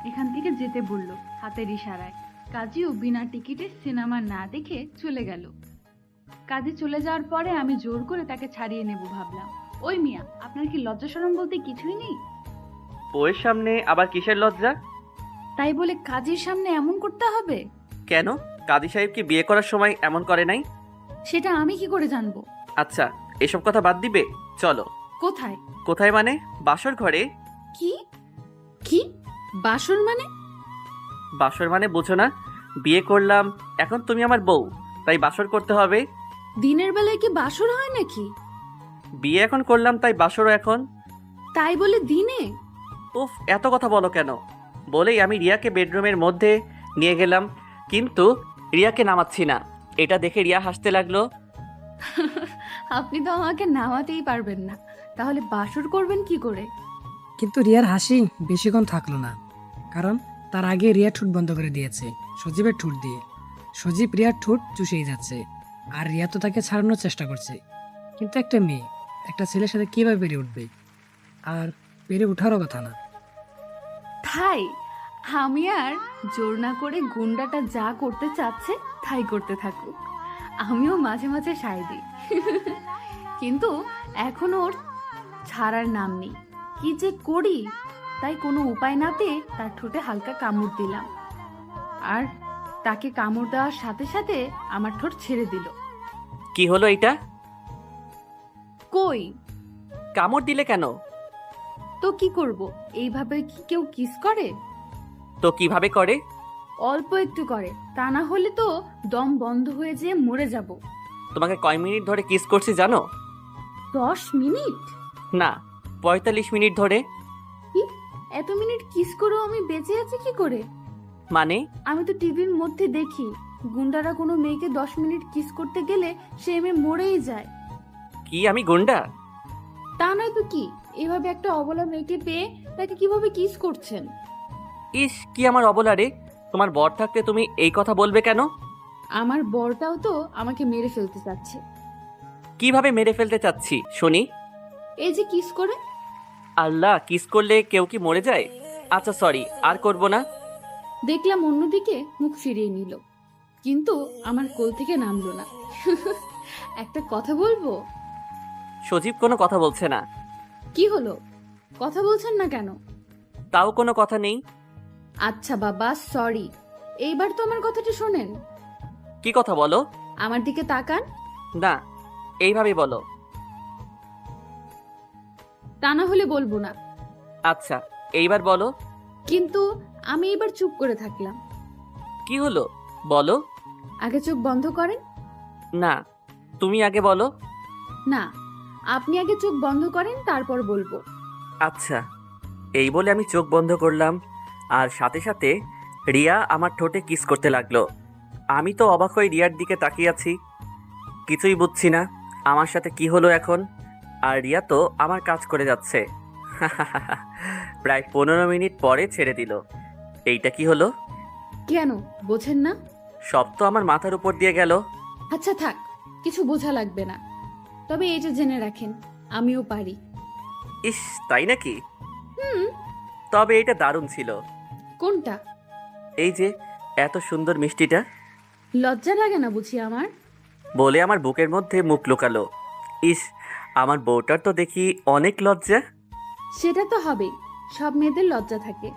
এখান থেকে যেতে বলল হাতের ইশারায়। কাজীও বিনা টিকিটে সিনেমা না দেখে চলে গেল। কাজী চলে যাওয়ার পরে আমি জোর করে তাকে ছাড়িয়ে নেব ভাবলাম। ওই মিয়া, আপনার কি লজ্জা শরম বলতে কিছুই নেই? বউয়ের সামনে আবার কিসের লজ্জা? তাই বলে কাজীর সামনে এমন করতে হবে? কেন, কাজী সাহেব কি বিয়ে করার সময় এমন করে নাই? সেটা আমি কি করে জানবো? আচ্ছা, এসব কথা বাদ দিবে, চলো। কোথায়? কোথায় মানে? বাসর ঘরে। কি কি বাসর মানে? বাসর মানে বুঝো না? বিয়ে করলাম, এখন তুমি আমার বউ, তাই বাসর করতে হবে। দিনের বেলায় কি বাসর হয় নাকি? বিয়ে এখন করলাম তাই বাসরও এখন। তাই বলে দিনে? উফ, এত কথা বলো কেন? বলেই আমি রিয়াকে বেডরুমের মধ্যে নিয়ে গেলাম, কিন্তু রিয়াকে নামাচ্ছি না। এটা দেখে রিয়া হাসতে লাগলো। আপনি তো আমাকে নামাতেই পারবেন না, তাহলে বাসর করবেন কি করে? কিন্তু রিয়ার হাসি বেশিক্ষণ থাকলো না, কারণ তার আগে রিয়া ঠোঁট বন্ধ করে দিয়েছে সজীবের ঠোঁট দিয়ে। সজীব রিয়ার ঠোঁট চুষেই যাচ্ছে, আর রিয়া তো তাকে ছাড়ানোর চেষ্টা করছে। কিন্তু একটা মেয়ে একটা ছেলের সাথে কিভাবে পেরে উঠবে? আর পেরে ওঠারও কথা না। তাই আমি আর জোর না করে গুন্ডাটা যা করতে চাচ্ছে তাই করতে থাকুক। আমিও মাঝে মাঝে সায় দিই। কিন্তু এখন ওর ছাড়ার নাম নেই। কি যে করি, তাই কোনো উপায় না পেয়ে তার ঠোঁটে হালকা কামড় দিলাম। আর তাকে কামড় দেওয়ার সাথে সাথে আমার ঠোঁট ছেড়ে দিল। কি হলো এটা? কই? কামড় দিলে কেন? তো কি করব? এইভাবে কি কেউ কিস করে? তো কিভাবে করে? অল্প একটু করে, তা না হলে তো দম বন্ধ হয়ে যেয়ে মরে যাব। তোমাকে কয় মিনিট ধরে কিস করছি জানো? 10 মিনিট? না, 45 মিনিট ধরে। কি? এত মিনিট কিস করেও আমি বেঁচে আছি কি করে? মানে? আমি তো টিভির মধ্যে দেখি গুন্ডারা কোনো মেয়েকে 10 মিনিট কিস করতে গেলে সে মেয়ে মরেই যায়। কি আমি গুন্ডা? তা নয় তো কি, এভাবে একটা অবলা মেয়েকে পেয়ে তাকে কিভাবে কিস করছেন? ইস, কি আমার অবলা রে! তোমার বর থাকতে তুমি এই কথা বলবে কেন? আমার বরটাও তো আমাকে মেরে ফেলতে চাচ্ছে। কিভাবে মেরে ফেলতে চাচ্ছি শুনি? এই যে কিস করে। আল্লাহ, কিস করলে কেউ কি মরে যায়? আচ্ছা সরি, আর করব না। দেখলাম অন্যদিকে মুখ ফিরিয়ে নিল, কিন্তু আমার কোল থেকে নামলো না। একটা কথা বলবো? সজীব কোনো কথা বলছে না। কি হলো, কথা বলছেন না কেন? তাও কোনো কথা নেই। আচ্ছা বাবা, সরি। এইবার তো আমার কথাটা শোনেন। কি কথা বলো? আমার দিকে তাকান। না, এইভাবেই বলো। তা না হলে বলবো না। আচ্ছা, এইবার বলো। কিন্তু আমি এবার চুপ করে থাকলাম। কি হলো বলো। আগে চোখ বন্ধ করেন। না, তুমি আগে বলো। না, আপনি আগে চোখ বন্ধ করেন, তারপর বলবো। আচ্ছা। এই বলে আমি চোখ বন্ধ করলাম, আর সাথে সাথে রিয়া আমার ঠোঁটে কিস করতে লাগলো। আমি তো অবাক হয়ে রিয়ার দিকে তাকিয়ে আছি, কিছুই বুঝছি না আমার সাথে কি হলো এখন। আর রিয়া তো আমার কাজ করে যাচ্ছে। প্রায় 15 মিনিট পরে ছেড়ে দিল। এইটা কি হলো? কেন বোঝেন না? সব তো আমার মাথার উপর দিয়ে গেল। আচ্ছা থাক, কিছু বোঝা লাগবে না। তবে এই যে জেনে রাখেন, আমিও পারি। ইস, তাই নাকি? হুম। তবে এটা দারুণ ছিল। কোনটা? এই যে এত সুন্দর মিষ্টিটা। লজ্জা লাগে না বুঝি আমার? বলে আমার বুকের মধ্যে মুখ লুকালো। ইস, আমার বউটার তো দেখি অনেক লজ্জা। সেটা তো হবেই, সব মেয়েদের লজ্জা থাকে।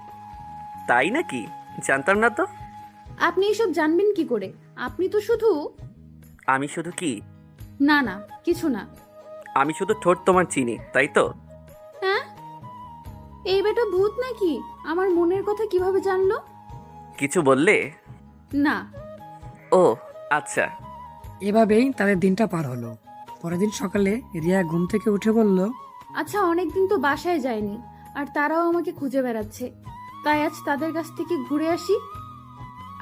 তাই নাকি? জানতাম না তো। আপনি এসব জানবেন কি করে? আপনি তো শুধু... আমি শুধু কি? না না, কিছু না। আমি শুধু ঠোঁট তোমার চিনি, তাই তো? হ্যাঁ? এই বেটা ভূত নাকি? আমার মনের কথা কিভাবে জানলো? কিছু বললে? না। ও আচ্ছা। এভাবেই তাদের দিনটা পার হলো। পরের দিন সকালে রিয়া ঘুম থেকে উঠে বলল, আচ্ছা, অনেকদিন তো বাসায় যায়নি, আর তারাও আমাকে খুঁজে বেড়াচ্ছে। তাই আজ তাদের কাছ থেকে ঘুরে আসি,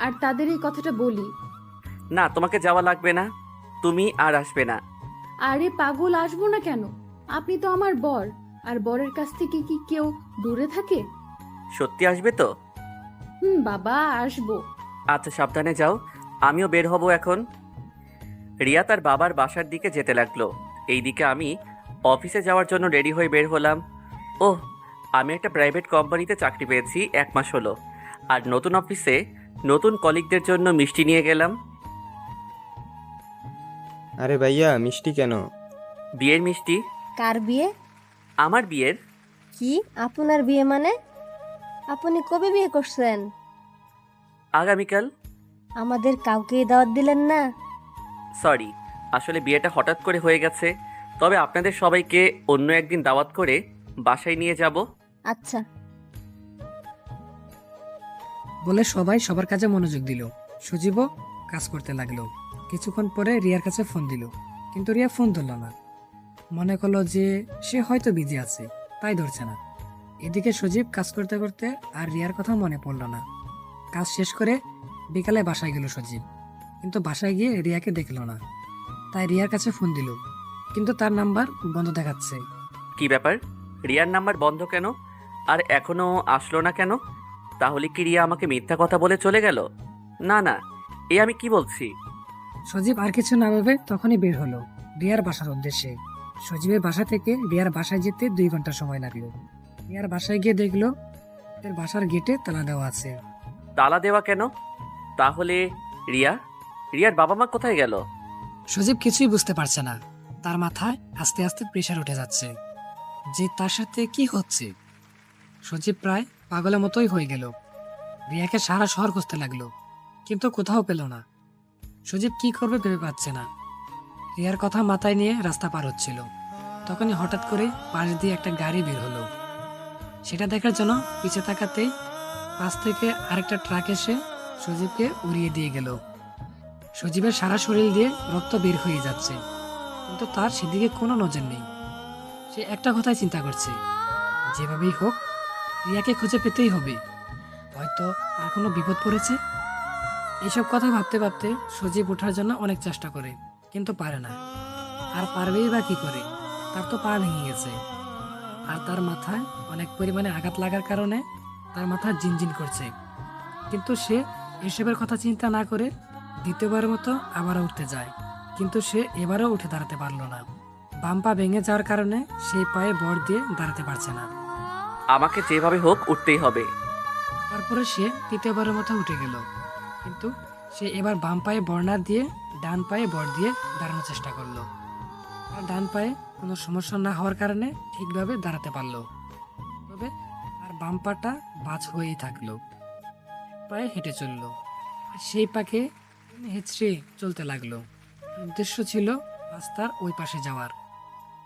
আর তাদের এই কথাটা বলি। না, তোমাকে যাওয়া লাগবে না, তুমি আর আসবে না। আরে পাগল, আসবো না কেন? আপনি তো আমার বর, আর বরের কাছ থেকে কি কেউ দূরে থাকে? সত্যি আসবে তো? বাবা, আসবো। আচ্ছা, সাবধানে যাও, আমিও বের হব এখন। রিয়া তার বাবার বাসার দিকে যেতে লাগলো। এইদিকে আমি অফিসে যাওয়ার জন্য রেডি হয়ে বের হলাম। ওহ, আমি একটা প্রাইভেট কোম্পানিতে চাকরি পেয়েছি, 1 মাস হলো। আর নতুন অফিসে নতুন কলিগদের জন্য মিষ্টি নিয়ে গেলাম। আরে ভাইয়া, মিষ্টি কেন? বিয়ের মিষ্টি। কার বিয়ে? আমার বিয়ের। কি আপনার বিয়ে মানে? আপনি কবে বিয়ে করছেন? আগামীকাল। আমাদের কাউকেই দাওয়াত দিলেন না? সরি, আসলে বিয়েটা হঠাৎ করে হয়ে গেছে। তবে আপনাদের সবাইকে অন্য একদিন দাওয়াত করে বাসায় নিয়ে যাব। আচ্ছা। বলে সবাই সবার কাজে মনোযোগ দিল। সজীবও কাজ করতে লাগলো। কিছুক্ষণ পরে রিয়ার কাছে ফোন দিল, কিন্তু রিয়া ফোন ধরল না। মনে করলো যে সে হয়তো বিজি আছে, তাই ধরছে না। এদিকে সজীব কাজ করতে করতে আর রিয়ার কথা মনে পড়লো না। কাজ শেষ করে বিকালে বাসায় গেল সজীব, কিন্তু বাসায় গিয়ে রিয়াকে দেখলো না। তাই রিয়ার কাছে ফোন দিল, কিন্তু তার নাম্বার বন্ধ দেখাচ্ছে। কি ব্যাপার? রিয়ার নাম্বার বন্ধ কেন? আর এখনো আসলো না কেন? তাহলে কি রিয়া আমাকে মিথ্যা কথা বলে চলে গেল? না না, এ আমি কি বলছি? সজীব আর কিছু না ভেবে তখনই বের হলো রিয়ার বাসার উদ্দেশ্যে। সজীবের বাসা থেকে রিয়ার বাসায় যেতে 2 ঘন্টা সময় লাগলো। রিয়ার বাসায় গিয়ে দেখলো তার বাসার গেটে তালা দেওয়া আছে। তালা দেওয়া কেন? তাহলে রিয়ার বাবা মা কোথায় গেল? সজীব কিছুই বুঝতে পারছে না। তার মাথায় আস্তে আস্তে প্রেশার উঠে যাচ্ছে যে তার সাথে কি হচ্ছে। সজীব প্রায় পাগলের মতোই হয়ে গেল। রিয়াকে সারা শহর খুঁজতে লাগলো, কিন্তু কোথাও পেল না। সজীব কি করবে ভেবে পাচ্ছে না। রিয়ার কথা মাথায় নিয়ে রাস্তা পার হচ্ছিল, তখনই হঠাৎ করে পাশ দিয়ে একটা গাড়ি বের হলো। সেটা দেখার জন্য পিছে তাকাতেই পাশ থেকে আরেকটা ট্রাক এসে সজীবকে উড়িয়ে দিয়ে গেল। সজীবের সারা শরীর দিয়ে রক্ত বের হয়ে যাচ্ছে, কিন্তু তার সেদিকে কোনো নজর নেই। সে একটা কথাই চিন্তা করছে, যেভাবেই হোক রিয়াকে খুঁজে পেতেই হবে, হয়তো আর কোনো বিপদ পড়েছে। এইসব কথা ভাবতে ভাবতে সজীব ওঠার জন্য অনেক চেষ্টা করে, কিন্তু পারে না। আর পারবেই বা কি করে, তার তো পা ভেঙে গেছে। আর তার মাথায় অনেক পরিমাণে আঘাত লাগার কারণে তার মাথা জিনজিন করছে। কিন্তু সে এসবের কথা চিন্তা না করে দ্বিতীয়বারের মতো আবারও উঠতে যায়, কিন্তু সে এবারও উঠে দাঁড়াতে পারলো না। বাম পা ভেঙে যাওয়ার কারণে সেই পায়ে ভর দিয়ে দাঁড়াতে পারছে না। আমাকে যেভাবে হোক উঠতেই হবে। তারপরে সে তৃতীয়বারের মতো উঠে গেল, কিন্তু সে এবার বাম পায়ে ভর না দিয়ে ডান পায়ে ভর দিয়ে দাঁড়ানোর চেষ্টা করলো। আর ডান পায়ে কোনো সমস্যা না হওয়ার কারণে ঠিকভাবে দাঁড়াতে পারলো, তবে আর বাম পাটা বাজ হয়েই থাকলো। পায়ে হেঁটে চললো, আর সেই পাকে হেঁচড়ে চলতে লাগলো। উদ্দেশ্য ছিল রাস্তার ওই পাশে যাওয়ার।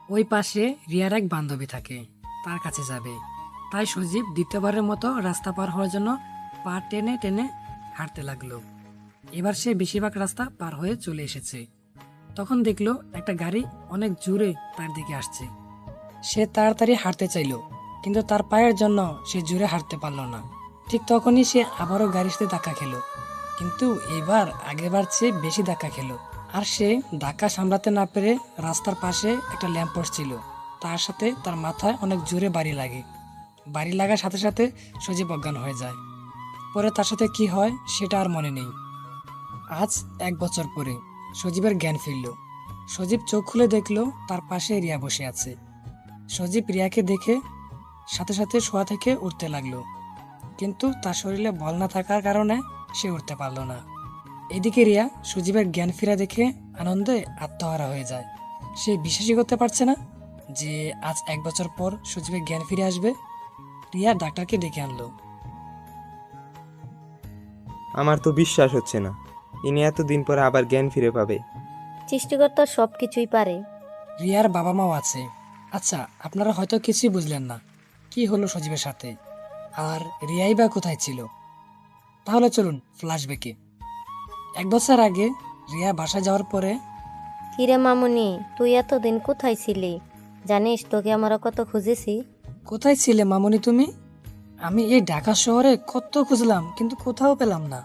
ওই পাশে রিয়ার এক বান্ধবী থাকে, তার কাছে যাবে। তাই সজীব দ্বিতীয়বারের মতো রাস্তা পার হওয়ার জন্য পা টেনে টেনে হাঁটতে লাগলো। এবার সে বেশিরভাগ রাস্তা পার হয়ে চলে এসেছে। তখন দেখলো একটা গাড়ি অনেক জোরে তার দিকে আসছে। সে তাড়াতাড়ি হাঁটতে চাইলো, কিন্তু তার পায়ের জন্য সে জোরে হাঁটতে পারলো না। ঠিক তখনই সে আবারও গাড়ির সাথে ধাক্কা খেলো, কিন্তু এবার আগেরবার চেয়ে বেশি ধাক্কা খেলো। আর সে ধাক্কা সামলাতে না পেরে রাস্তার পাশে একটা ল্যাম্পপোস্ট ছিল, তার সাথে তার মাথায় অনেক জোরে বাড়ি লাগে। বাড়ি লাগার সাথে সাথে সজীব অজ্ঞান হয়ে যায়। পরে তার সাথে কি হয় সেটা আর মনে নেই। আজ 1 বছর পরে সজীবের জ্ঞান ফিরল। সজীব চোখ খুলে দেখলো তার পাশে রিয়া বসে আছে। সজীব রিয়াকে দেখে সাথে সাথে শোয়া থেকে উঠতে লাগলো, কিন্তু তার শরীরে বল না থাকার কারণে সে উঠতে পারলো না। এদিকে রিয়া সজীবের জ্ঞান ফেরা দেখে আনন্দে আত্মহারা হয়ে যায়। সে বিশ্বাসই করতে পারছে না যে আজ 1 বছর পর সজীবের জ্ঞান ফিরে আসবে। রিয়া ডাক্তারকে ডেকে আনলো। আমার তো বিশ্বাস হচ্ছে না, ইনি এতদিন পরে আবার জ্ঞান ফিরে পাবে। সৃষ্টিকর্তা সব কিছুই পারে। রিয়ার বাবা মাও আছে। আচ্ছা, আপনারা হয়তো কিছুই বুঝলেন না কি হলো সজীবের সাথে, আর রিয়াই বা কোথায় ছিল। তাহলে চলুন ফ্ল্যাশব্যাকে। 1 বছর আগে রিয়া বাসা যাওয়ার পরে। কিরে মামুনি, তুই এতদিন কোথায় ছিলি? জানিস তোকে আমরা কত খুঁজেছি। কোথায় ছিলে মামুনি তুমি? আমি এই ঢাকা শহরে কত খুঁজলাম, কিন্তু কোথাও পেলাম না।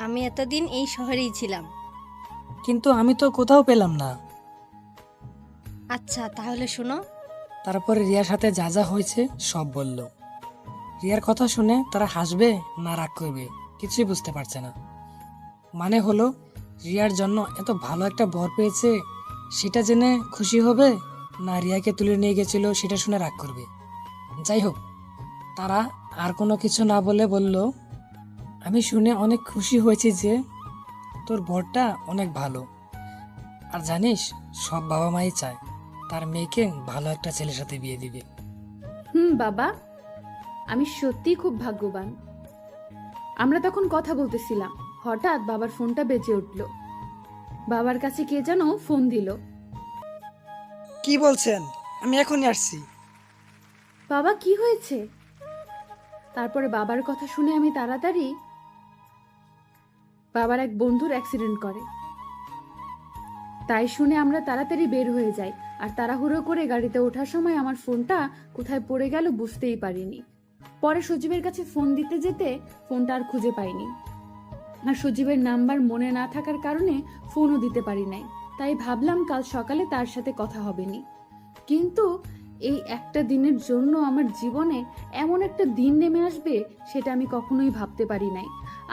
আমি এতদিন এই শহরেই ছিলাম। কিন্তু আমি তো কোথাও পেলাম না। আচ্ছা তাহলে শোনো। তারপরে রিয়ার সাথে যা যা হয়েছে সব বলল। রিয়ার কথা শুনে তারা হাসবে না রাগ করবে কিছুই বুঝতে পারছে না। মানে হলো রিয়ার জন্য এত ভালো একটা বর পেয়েছে সেটা জেনে খুশি হবে, না রিয়াকে তুলে নিয়ে গেছিল সেটা শুনে রাগ করবে। যাই হোক, তারা আর কোনো কিছু না বলে বলল, আমি শুনে অনেক খুশি হয়েছি যে তোর বরটা অনেক ভালো। আর জানিস, সব বাবা মাই চায় তার মেয়েকে ভালো একটা ছেলের সাথে বিয়ে দিবে। বাবা, আমি সত্যিই খুব ভাগ্যবান। আমরা তখন কথা বলতেছিলাম, হঠাৎ বাবার ফোনটা বেজে উঠল। বাবার কাছে কে যেন ফোন দিল। কি বলছেন? আমি এখনই আসছি। বাবা, কি হয়েছে? তারপরে বাবার কথা শুনে আমি তাড়াতাড়ি, বাবার এক বন্ধুর অ্যাক্সিডেন্ট করে, তাই শুনে আমরা তাড়াতাড়ি বের হয়ে যাই। আর তাড়াহুড়ো করে গাড়িতে ওঠার সময় আমার ফোনটা কোথায় পড়ে গেল বুঝতেই পারিনি। পরে সজীবের কাছে ফোন দিতে যেতে ফোনটা আর খুঁজে পাইনি। আর সজীবের নাম্বার মনে না থাকার কারণে ফোনও দিতে পারি নাই। তাই ভাবলাম কাল সকালে তার সাথে কথা হবেনি। কিন্তু এই একটা দিনের জন্য আমার জীবনে এমন একটা দিন নেমে আসবে সেটা আমি কখনোই ভাবতে পারি নাই।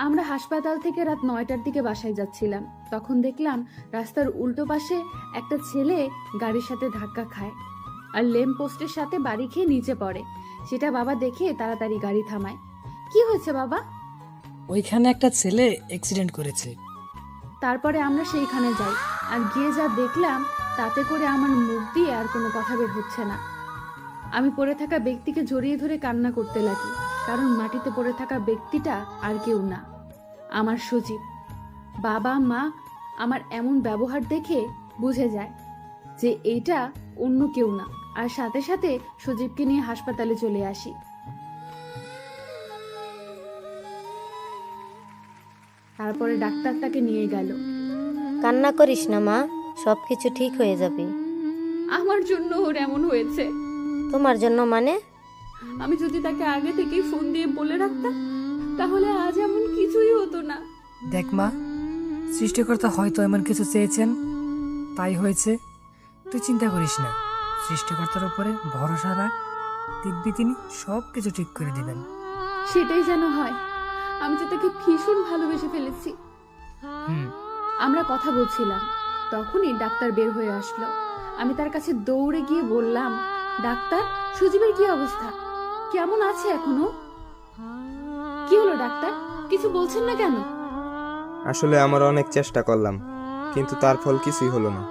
আমরা হাসপাতাল থেকে রাত 9টার দিকে বাসায় যাচ্ছিলাম, তখন দেখলাম রাস্তার উল্টো পাশে একটা ছেলে গাড়ির সাথে ধাক্কা খায় আর ল্যাম্প পোস্টের সাথে বাড়ি খেয়ে নিচে পড়ে। সেটা বাবা দেখে তাড়াতাড়ি গাড়ি থামায়। কি হয়েছে বাবা? ওইখানে একটা ছেলে অ্যাক্সিডেন্ট করেছে। তারপরে আমরা সেইখানে যাই, আর গিয়ে যা দেখলাম তাতে করে আমার মুখ দিয়ে আর কোনো কথা বের হচ্ছে না। আমি পড়ে থাকা ব্যক্তিকে জড়িয়ে ধরে কান্না করতে লাগি, কারণ মাটিতে পড়ে থাকা ব্যক্তিটা আর কেউ না, আমার সজীব। বাবা মা আমার এমন ব্যবহার দেখে বুঝে যায় যে এইটা অন্য কেউ না, আর সাথে সাথে সজীবকে নিয়ে হাসপাতালে চলে আসি। তারপরে ডাক্তার তাকে নিয়ে গেল। কান্না করিস না মা, সব কিছু ঠিক হয়ে যাবে। আমার জন্য ওর এমন হয়েছে। তোমার জন্য মানে? আমি যদি তাকে আগে থেকেই ফোন দিয়ে বলে রাখতাম তাহলে আজ এমন কিছুই হতো না। দেখ মা, সৃষ্টিকর্তা হয়তো এমন কিছু চেয়েছেন, তাই হয়েছে। তুই চিন্তা করিস না, সৃষ্টিকর্তার উপরে ভরসা রাখ, দেখবি তিনি সব কিছু ঠিক করে দিবেন। সেটাই যেন হয়। আমি তো তাকে ভীষণ ভালোবেসে ফেলেছি। হুম। আমরা কথা বলছিলাম, তখনই ডাক্তার বের হয়ে আসলো। আমি তার কাছে দৌড়ে গিয়ে বললাম, ডাক্তার, সজীবের কি অবস্থা? কেমন আছে এখনো? কি হলো ডাক্তার, কিছু বলছেন না কেন? আসলে আমরা অনেক চেষ্টা করলাম, কিন্তু তার ফল কিছুই হলো না।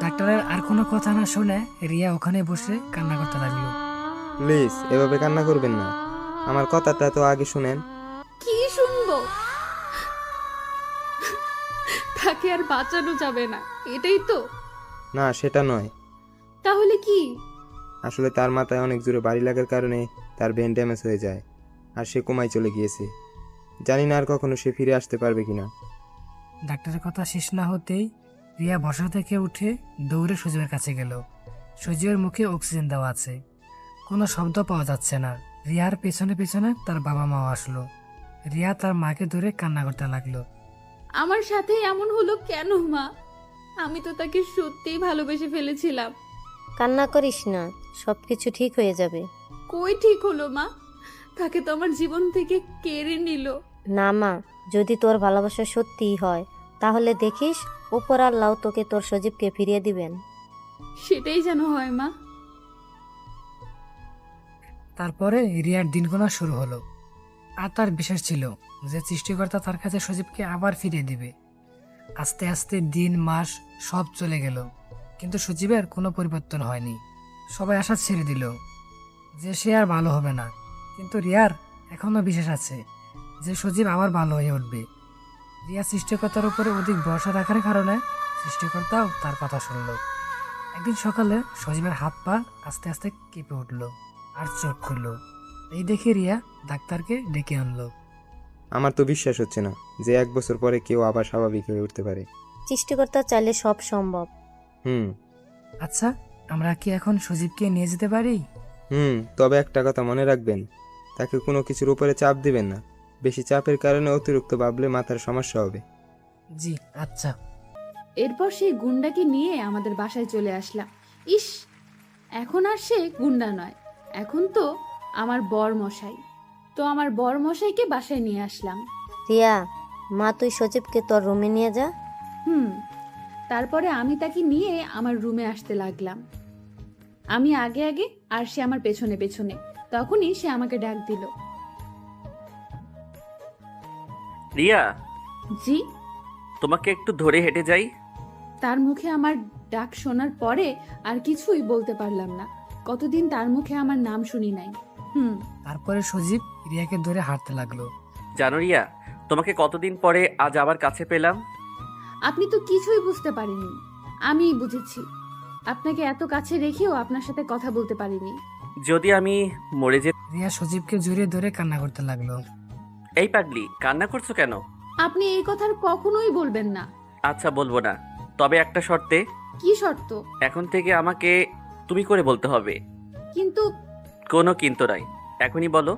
ডাক্তারের আর কোনো কথা না শুনে রিয়া ওখানে বসে কান্না করতে লাগলো। প্লিজ এভাবে কান্না করবেন না, আমার কথাটা তো আগে শুনেন। কি শুনবো? তাকে আর বাঁচানো যাবে না, এটাই তো? না, সেটা নয়। তাহলে কি? আসলে তার মাথায় অনেক জোরে বাড়ি লাগার কারণে তার ব্রেন ড্যামেজ হয়ে যায়, আর সে কোমায় চলে গিয়েছে। জানি না আর কখনো সে ফিরে আসতে পারবে কিনা। ডাক্তারের কথা শেষ না হতেই রিয়া বসা থেকে উঠে দৌড়ে সজীবের কাছে গেল। সজীবের মুখে অক্সিজেন দেওয়া আছে, কোনো শব্দ পাওয়া যাচ্ছে না। রিয়ার পেছনে পেছনে তার বাবা মাও আসলো। রিয়া তার মাকে ধরে কান্না করতে লাগলো। আমার সাথে এমন হলো কেন মা? আমি তো তাকে সত্যিই ভালোবেসে ফেলেছিলাম। কান্না করিস না, সব কিছু ঠিক হয়ে যাবে। কই ঠিক হলো মা? তাকে তো আমার জীবন থেকে কেড়ে নিল। না মা, যদি তোর ভালোবাসা সত্যিই হয় তাহলে দেখিস উপর আল্লাহ তোকে তোর সজীবকে ফিরিয়ে দিবেন। সেটাই যেন হয় মা। তারপরে রিয়ার দিন গোনা শুরু হলো, আর তার বিশ্বাস ছিল যে সৃষ্টিকর্তা তার কাছে সজীবকে আবার ফিরিয়ে দিবে। আস্তে আস্তে দিন মাস সব চলে গেল, কিন্তু সজীবের কোনো পরিবর্তন হয়নি। সবাই আশা ছেড়ে দিল যে সে আর ভালো হবে না, কিন্তু রিয়ার এখনো বিশ্বাস আছে যে সজীব আবার ভালো হয়ে উঠবে। রিয়া সৃষ্টিকর্তার উপরে অধিক ভরসা রাখার কারণে সৃষ্টিকর্তাও তার কথা শুনল। একদিন সকালে সজীবের হাত পা আস্তে আস্তে কেঁপে উঠল আর চোখ খুলল। এই দেখে রিয়া ডাক্তারকে ডেকে আনলো। আমার তো বিশ্বাস হচ্ছে না যে 1 বছর পরে কেউ আবার স্বাভাবিক হয়ে উঠতে পারে। সৃষ্টিকর্তা চাইলে সব সম্ভব। আচ্ছা, আমরা কি এখন সজীবকে নিয়ে যেতে পারি? তবে একটা কথা মনে রাখবেন, তাকে কোনো কিছুর উপরে চাপ দিবেন না। বেশি চাপের কারণে অতিরিক্ত ভাবলে মাথার সমস্যা হবে। জি আচ্ছা। এরপর সেই গুন্ডাকে নিয়ে আমাদের বাসায় চলে আসলাম। ইস, এখন আর সে গুন্ডা নয়, এখন তো আমার বর মশাই। তো আমার বর মশাইকে বাসায় নিয়ে আসলাম। রিয়া, মা তুই সজীবকে তোর রুমে নিয়ে যা। তারপরে আমি তাকে নিয়ে আমার রুমে আসতে লাগলাম। আমি আগে আগে আর সে আমার পেছনে পেছনে। তখনই সে আমাকে ডাক দিল। রিয়া, জি। তোমাকে একটু ধরে হেঁটে যাই। তার মুখে আমার ডাক শোনার পরে আর কিছুই বলতে পারলাম না। কতদিন তার মুখে আমার নাম শুনি নাই। তারপরে সজীব রিয়াকে ধরে হাঁটতে লাগলো। জানো রিয়া, তোমাকে কতদিন পরে আজ আবার কাছে পেলাম। আপনি তো কিছুই বুঝতে পারেননি, আমিই বুঝেছি। আপনাকে এত কাছে রেখেও আপনার সাথে কথা বলতে পারিনি। যদি আমি মরে যে। রিয়া সজীবকে জড়িয়ে ধরে কান্না করতে লাগলো। এই পাগলি, কান্না করছো কেন? আপনি এই কথা কখনোই বলবেন না। আচ্ছা, বলবো না, তবে একটা শর্তে। কি শর্ত? এখন থেকে আমাকে তুমি করে বলতে হবে। কিন্তু। কোনো কিন্তু নাই, এখনই বলো।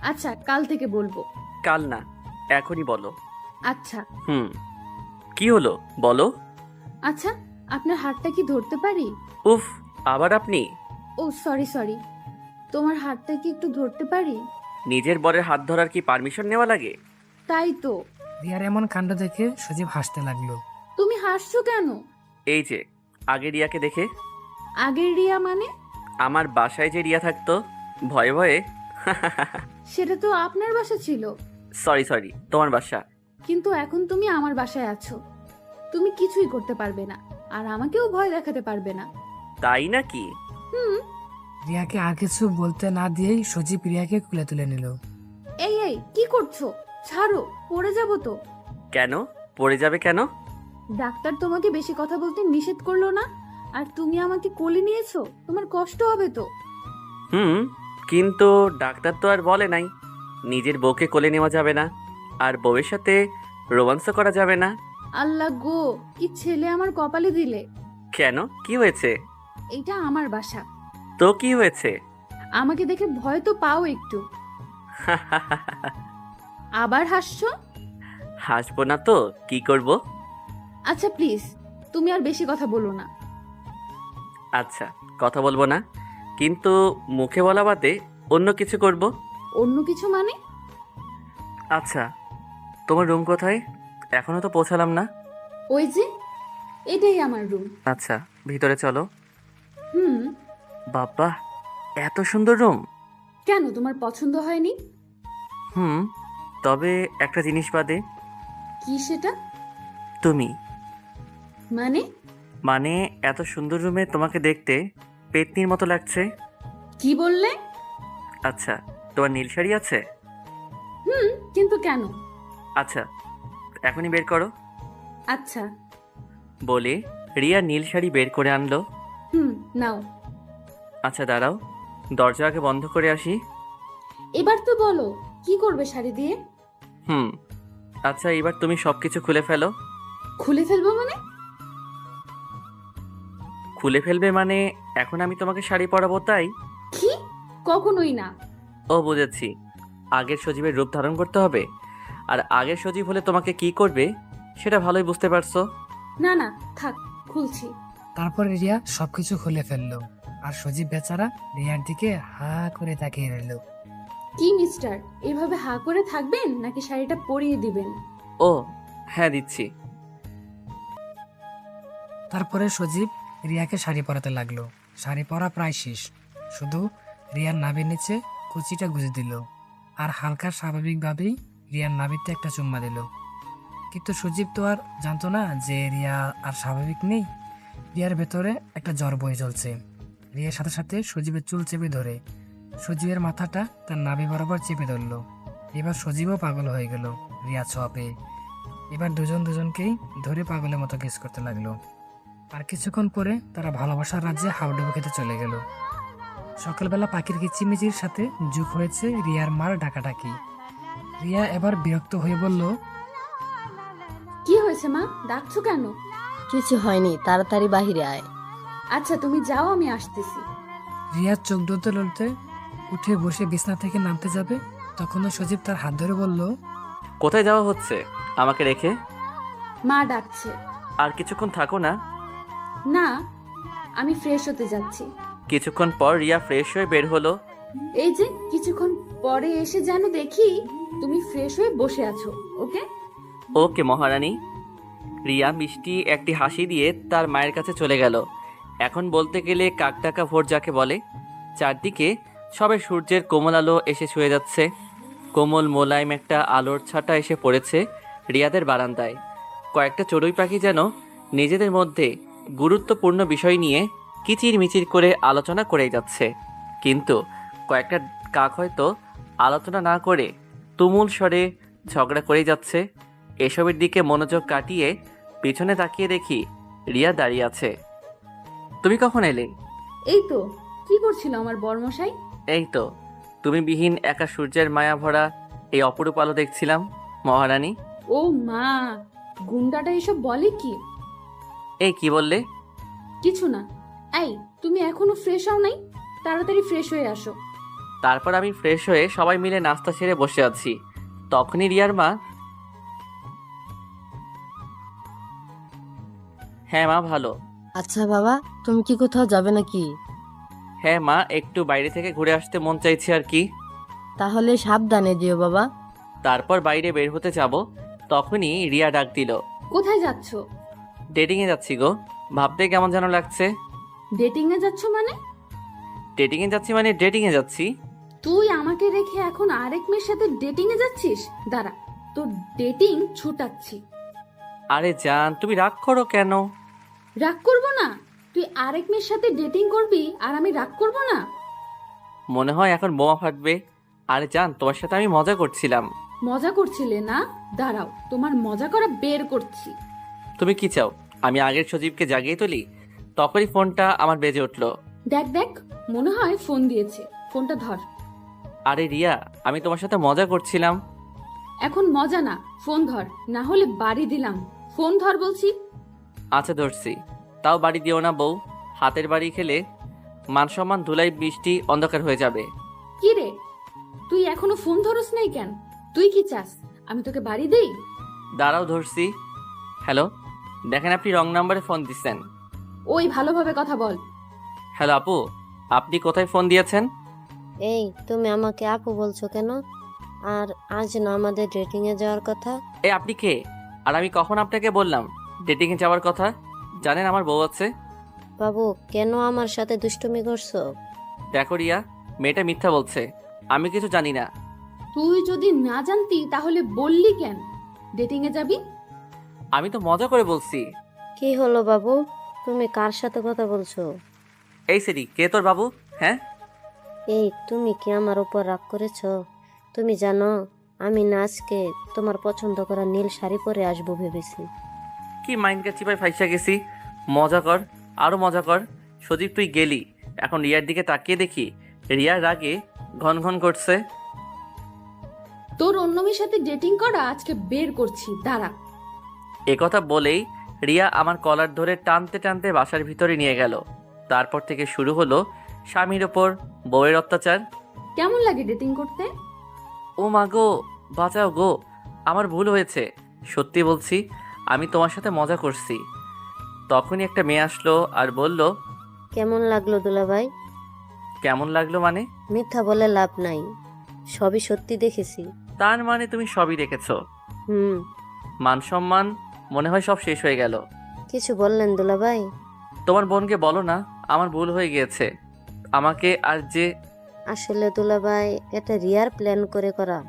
আচ্ছা, কাল থেকে বলবো। কাল না, এখনই বলো। আচ্ছা। কি হলো বলো। আচ্ছা, আপনার হাতটা কি ধরতে পারি? উফ, আবার আপনি? ও সরি, তোমার হাতটা কি একটু ধরতে পারি? নিজের বরের হাত ধরার কি পারমিশন নেওয়া লাগে? তাই তো। রিয়ার এমন কাণ্ড দেখে সজীব হাসতে লাগলো। তুমি হাসছো কেন? এই যে আগে রিয়াকে দেখে। আগের রিয়া মানে? আমার বাসায় যে রিয়া থাকতো ভয়ে ভয়ে। সেটা তো আপনার বাসা ছিল। সরি, তোমার বাসা। কিন্তু এখন তুমি আমার বাসায় আছো। তুমি কিছুই করতে পারবে না, আর আমাকেও ভয় দেখাতে পারবে না। তাই নাকি? হুম। রিয়াকে আর কিছু বলতে না দিয়েই সজীব রিয়াকে কুলে তুলে নিল। এই এই কি করছো? ছাড়ো, পড়ে যাবো তো। কেন পড়ে যাবে কেন? ডাক্তার তোমাকে বেশি কথা বলতে নিষেধ করলো না? আর তুমি আমাকে কোলে নিয়েছো, তোমার কষ্ট হবে তো। হুম, কিন্তু ডাক্তার তো আর বলে নাই নিজের বউকে কোলে নেওয়া যাবে না, আর বউয়ের সাথে রোমান্সও করা যাবে না। আল্লাহ গো, কি ছেলে আমার কপালে দিলে। কেন, কি হয়েছে? এইটা আমার বাসা। তো কি হয়েছে? আমাকে দেখে ভয় তো পাও একটু। আবার হাসছো? হাসবো না তো কি করব? আচ্ছা প্লিজ, তুমি আর বেশি কথা বলো না। আচ্ছা, কথা বলবো না, কিন্তু মুখে বলা বাদে অন্য কিছু করব। অন্য কিছু মানে? আচ্ছা, তোমার রুম কোথায়? এখনো তো পৌঁছালাম না। ওই যে, এটাই আমার রুম। আচ্ছা, ভিতরে চলো। হুম। বাবা, এত সুন্দর রুম! কেন, তোমার পছন্দ হয়নি? হুম, তবে একটা জিনিস বাদে। কি সেটা? তুমি। মানে? মানে এত সুন্দর রুমে তোমাকে দেখতে পেতনির মতো লাগছে। কি বললে? আচ্ছা, তোমার নীল শাড়ি আছে? হুম, কিন্তু কেন? আচ্ছা, এখনই বের করো। আচ্ছা। বলে রিয়া নীল শাড়ি বের করে আনলো। হুম, নাও। আচ্ছা দাঁড়াও, দরজা আগে বন্ধ করে আসি। এবার তো বলো, কি করবে শাড়ি দিয়ে? হুম, আচ্ছা এবার তুমি সব কিছু খুলে ফেলো। খুলে ফেলবো মানে? খুলে ফেলবে মানে এখন আমি তোমাকে শাড়ি পরাবো তাই? কি? কখনোই না। ও বুঝেছি, আগের সজীবের রূপ ধারণ করতে হবে। আর আগের সজীব হলে তোমাকে কি করবে সেটা ভালোই বুঝতে পারছো। না না, থাক, খুলছি। তারপর রিয়া সবকিছু খুলে ফেললো, আর সজীব বেচারা রিয়ার দিকে হা করে তাকিয়ে রইল। কি মিস্টার, এভাবে হা করে থাকবেন নাকি শাড়িটা পরিয়ে দিবেন? ও হ্যাঁ, দিচ্ছি। তারপরে সজীব রিয়াকে শাড়ি পরাতে লাগলো। শাড়ি পরা প্রায় শেষ, শুধু রিয়ার নাভির নিচে কুচিটা গুঁজে দিল, আর হালকা স্বাভাবিকভাবেই রিয়ার নাভিতে একটা চুম্মা দিল। কিন্তু সজীব তো আর জানতো না যে রিয়া আর স্বাভাবিক নেই। রিয়ার ভেতরে একটা জ্বর বয়ে চলছে। রিয়ার সাথে সাথে সজীবের চুল চেপে ধরে সজীবের মাথাটা তার নাভি বরাবর চেপে ধরলো। এবার সজীবও পাগল হয়ে গেল রিয়া ছোঁয়া পেয়ে। এবার দুজন দুজনকেই ধরে পাগলের মতো কিস করতে লাগলো। আর কিছুক্ষণ পরে তারা ভালোবাসার রাজ্যে হাউডুবু খেতে চলে গেল। সকালবেলা পাখির কিচিমিচির সাথে যুগ হয়েছে রিয়ার মার ডাকাডাকি। রিয়া এবার বিরক্ত হয়ে বলল, কি হয়েছে মা, ডাকছো কেন? কিছু হয়নি, তাড়াতাড়ি বাহিরে আয়। আচ্ছা তুমি যাও, আমি আসতেছি। রিয়ার চোখ ডলতে ডলতে উঠে বসে বিছনা থেকে নামতে যাবে, তখনও সজীব তার হাত ধরে বলল, কোথায় যাওয়া হচ্ছে আমাকে রেখে? মা ডাকছে। আর কিছুক্ষণ থাকো না? না, আমি ফ্রেশ হতে যাচ্ছি। কিছুক্ষণ পর রিয়া ফ্রেশ হয়ে বের হলো। এই যে কিছুক্ষণ পরে এসে যেন দেখি তুমি ফ্রেশ হয়ে বসে আছো। ওকে? ওকে মহারানী। রিয়া মিষ্টি একটি হাসি দিয়ে তার মায়ের কাছে চলে গেল। এখন বলতে গেলে কাকটাকা ভোর যাকে বলে। চারদিকে সবে সূর্যের কোমল আলো এসে ছুঁয়ে যাচ্ছে। কোমল মোলায়েম একটা আলোর ছাটা এসে পড়েছে রিয়াদের বারান্দায়। কয়েকটা চড়ুই পাখি যেন নিজেদের মধ্যে গুরুত্বপূর্ণ বিষয় নিয়ে কিচির মিচির করে আলোচনা করেই যাচ্ছে, কিন্তু কয়েকটা কাক হয়তো আলোচনা না করে তুমুল স্বরে ঝগড়া করেই যাচ্ছে। এসবের দিকে মনোযোগ কাটিয়ে পিছনে তাকিয়ে দেখি রিয়া দাঁড়িয়ে আছে। তুমি কখন এলে? এই তো, কি করছিল আমার বরমশাই? এই তো, তুমি বিহীন একা সূর্যের মায়া ভরা এই অপরূপ আলো দেখছিলাম মহারানী। ও মা, গুন্ডাটা এসব বলে কি? এই কি বললে? কিছু না। এই, তুমি এখনো ফ্রেশ হও নাই? তাড়াতাড়ি ফ্রেশ হয়ে আসো। তারপর আমি ফ্রেশ হয়ে সবাই মিলে নাস্তা সেরে বসে আছি। তখনই রিয়ার মা, হ্যাঁ মা ভালো। আচ্ছা বাবা, তুমি কি কোথাও যাবে নাকি? হ্যাঁ মা, একটু বাইরে থেকে ঘুরে আসতে মন চাইছে আর কি। তাহলে সাবধানে যেও বাবা। তারপর বাইরে বের হতে যাব, তখনই রিয়া ডাক দিল। কোথায় যাচ্ছ? ডেটিংয়ে যাচ্ছি গো। ভাবতে কেমন যেন লাগছে। ডেটিং এ যাচ্ছ মানে? ডেটিংয়ে যাচ্ছি মানে ডেটিংয়ে যাচ্ছি। তুই আমাকে রেখে এখন আরেক মেয়ের সাথে ডেটিং এ যাচ্ছিস? দাঁড়া, তোর ডেটিং ছুটাচ্ছি। আরে জান, তুমি রাগ করো কেন? রাগ করবো না? তুই আরেক মেয়ের সাথে ডেটিং করবি আর আমি রাগ করবো না? মনে হয় এখন বোমা ফাটবে। আরে জান, তোমার সাথে আমি মজা করছিলাম। মজা করছিলে না? দাঁড়াও, তোমার মজা করা বের করছি। তুমি কি চাও আমি আগের সজীবকে জাগিয়ে তুলি? তখনই ফোনটা আমার বেজে উঠলো। দেখ দেখ, মনে হয় ফোন দিয়েছে, ফোনটা ধর। আরে রিয়া, আমি তোমার সাথে মজা করছিলাম। এখন মজা না, ফোন ধর, না হলে বাড়ি দিলাম। ফোন ধর বলছি। আচ্ছা ধরছি। তাও বাড়ি দিও না বউ, হাতের বাড়ি খেলে মান সম্মান ধুলাই বৃষ্টি অন্ধকার হয়ে যাবে। কি রে, তুই এখনো ফোন ধরস নাই কেন? তুই কি চাস আমি তোকে বাড়ি দেই? দাঁড়াও ধরছি। হ্যালো, দেখেন আপনি রং নাম্বারে ফোন দিচ্ছেন। ওই ভালোভাবে কথা বল। হ্যালো আপু, আপনি কোথায় ফোন দিয়েছেন? এই তুমি আমাকে আপু বলছো কেন? আর আজ না আমাদের ডেটিংয়ে যাওয়ার কথা? এই আপনি কে? আর আমি কখন আপনাকে বললাম ডেটিংয়ে যাওয়ার কথা? জানেন আমার বউ আছে। বাবু, কেন আমার সাথে দুষ্টুমি করছো? দেখো রিয়া, মেয়েটা মিথ্যা বলছে, আমি কিছু জানি না। তুই যদি না জানতি তাহলে বললি কেন ডেটিং এ যাবি? আমি তো মজা করে বলছি। কি হলো বাবু, তুমি কার সাথে কথা বলছো? এই সেরি, কে তোর বাবু? হ্যাঁ, এই তুমি কি আমার উপর রাগ করেছো? তুমি জানো আমি না আজকে তোমার পছন্দ করা নীল শাড়ি পরে আসবো ভেবেছি। কি মাইন্ডকে চিপায় ফাইসা গেছি। মজা কর, আরো মজা কর। সজীব তুই গেলি, এখন রিয়ার দিকে তাকিয়ে দেখি রিয়ার রাগে ঘন ঘন করছে। তোর অন্য মেয়ের সাথে ডেটিং করা আজকে বের করছি, দাঁড়া। একথা বলেই রিয়া আমার কলার ধরে টানতে টানতে বাসার ভিতরে নিয়ে গেল। তারপর থেকে শুরু হলো স্বামীর ওপর বউয়ের অত্যাচার। কেমন লাগে ডেটিং করতে? ও মা গো, বাঁচাও গো, আমার ভুল হয়েছে। সত্যি বলছি, আমি তোমার সাথে মজা করছি। তখনই একটা মেয়ে আসলো আর বলল, কেমন লাগলো দুলাভাই? কেমন লাগলো মানে? মিথ্যা বলে লাভ নাই, সবই সত্যি দেখেছি। তার মানে তুমি সবই দেখেছো? হুম। মান সম্মান মনে হয় সব শেষ হয়ে গেল। কিছু বললেন দুলাভাই? তোমার বোনকে বলো না আমার ভুল হয়ে গিয়েছে। আমাকে আর যে আসলে দুলাভাই, এটা রিয়ার প্ল্যান করে করা,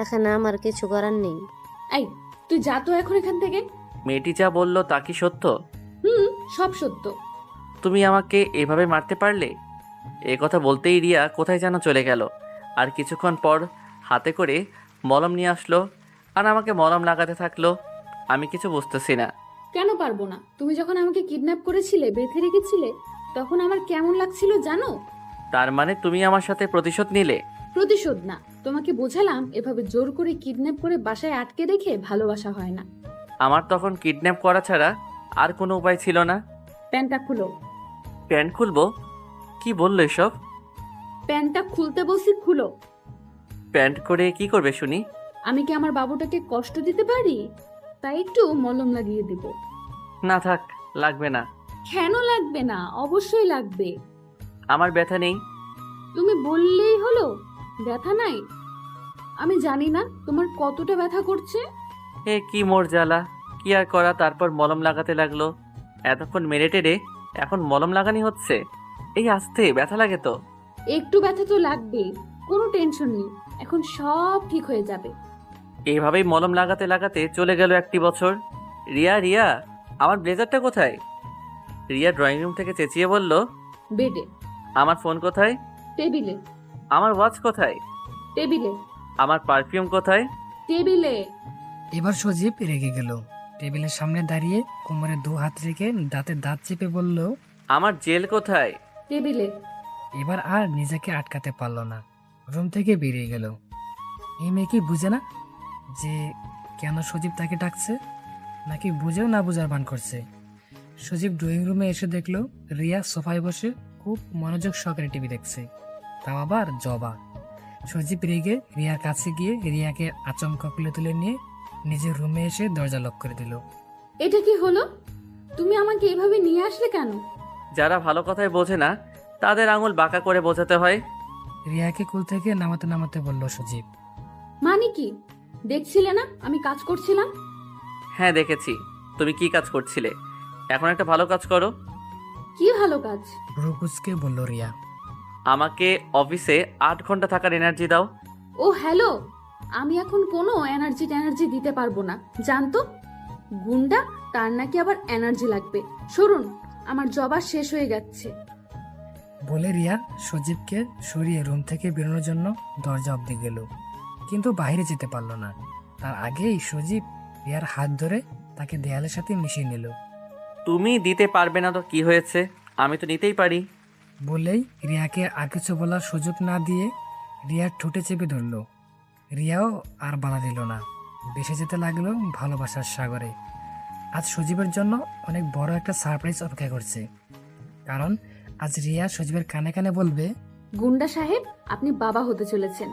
এখানে আমার কিছু করার নেই। এই, তুই যা তো এখন এখান থেকে। মেয়েটি যা বললো তা কি সত্য? সব সত্য। তুমি আমাকে এভাবে মারতে পারলে? এ কথা বলতেই রিয়া কোথায় যেন চলে গেল। আর কিছুক্ষণ পর হাতে করে মলম নিয়ে আসলো আর আমাকে মলম লাগাতে থাকলো। আমি কিছু বুঝতেছি না। কেন পারবো না? তুমি যখন আমাকে কিডন্যাপ করেছিলে, বেঁধে রেখেছিলে, তখন আমার কেমন লাগছিল জানো? তার মানে তুমি আমার সাথে প্রতিশোধ নিলে? প্রতিশোধ না, তোমাকে বোঝালাম এভাবে জোর করে কিডন্যাপ করে বাসায় আটকে রেখে ভালোবাসা হয় না। আমার তখন কিডন্যাপ করা ছাড়া আর কোনো উপায় ছিল না। প্যান্টটা খুলো। প্যান্ট খুলবো? কি বললো এসব? প্যান্টটা খুলতে বলছি, খুলো। প্যান্ট করে কি করবে শুনি? আমি কি আমার বাবুটাকে কষ্ট দিতে পারি? তাই একটু মলম লাগিয়ে দেব। না থাক, লাগবে না। কেন লাগবে না? অবশ্যই লাগবে। আমার ব্যথা নেই। তুমি বললেই হলো ব্যথা নাই? আমি জানি না তোমার কতটা ব্যথা করছে। এ কি মোর জ্বালা, কি আর করা। তারপর মলম লাগাতে লাগলো। এতক্ষণ মেরে টেরে এখন মলম লাগানি হচ্ছে। এই আস্তে ব্যথা লাগে তো। একটু ব্যথা তো লাগবেই, কোনো টেনশন নেই, এখন সব ঠিক হয়ে যাবে। এইভাবেই মলম লাগাতে লাগাতে চলে গেল 1টি বছর। রিয়া রিয়া, আমার ব্লেজারটা কোথায়? রিয়া ড্রয়িং রুম থেকে চেঁচিয়ে বলল, বেডে। আমার ফোন কোথায়? টেবিলে। আমার ওয়াচ কোথায়? টেবিলে। আমার পারফিউম কোথায়? টেবিলে। এবার সজীব রেগে গেল। টেবিলের সামনে দাঁড়িয়ে কোমরে 2 হাত রেখে দাঁতে দাঁত চেপে বলল, আমার জেল কোথায়? টেবিলে। এবার আর নিজেকে আটকাতে পারলো না, রুম থেকে বেরিয়ে গেল। এই মেয়ে কি বুঝে না যে কেন সজীব তাকে ডাকছে, নাকি বুঝেও না বুঝার ভান করছে? সজীব ড্রয়িং রুমে এসে দেখলো রিয়া সোফায় বসে খুব মনোযোগ সহকারে টিভি দেখছে, তাও আবার জবা। সজীব রেগে রিয়ার কাছে গিয়ে রিয়াকে আচমকা কোলে তুলে নিয়ে নিজের রুমে এসে দরজা লক করে দিল। এটা কি হলো? তুমি আমাকে এভাবে নিয়ে আসলে কেন? যারা ভালো কথায় বোঝে না তাদের আঙুল বাঁকা করে বোঝাতে হয়। রিয়াকে কুল থেকে নামাতে নামাতে বলল সজীব। মানে কি? দেখছিলে না আমি কাজ করছিলাম? হ্যাঁ দেখেছি, তুমি কি কাজ করছিলে। এখন একটা ভালো কাজ করো। কি ভালো কাজ? ব্রুকুচকে বলল রিয়া। আমাকে অফিসে 8 ঘন্টা থাকার এনার্জি দাও। ও হ্যালো, আমি এখন কোনো এনার্জি দিতে পারবো না, জানতো? গুন্ডা, তার নাকি আবার এনার্জি লাগবে। সরুন, আমার জবা শেষ হয়ে যাচ্ছে। বলে রিয়া সজীবকে সরিয়ে রুম থেকে বেরোনোর জন্য দরজা অবধি গেল, কিন্তু বাইরে যেতে পারল না। তার আগেই সজীব রিয়ার হাত ধরে তাকে দেয়ালের সাথে মিশিয়ে নিল। তুমি দিতে পারবে না তো কি হয়েছে, আমি তো নিতেই পারি। বলেই রিয়াকে আর কিছু বলার সুযোগ না দিয়ে রিয়ার ঠোঁটে চেপে ধরল। রিয়াও আর বাধা দিল না, ভেসে যেতে লাগলো ভালোবাসার সাগরে। আজ সজীবের জন্য অনেক বড় একটা সারপ্রাইজ অপেক্ষা করছে, কারণ আজ রিয়া সজীবের কানে কানে বলবে, গুন্ডা সাহেব, আপনি বাবা হতে চলেছেন।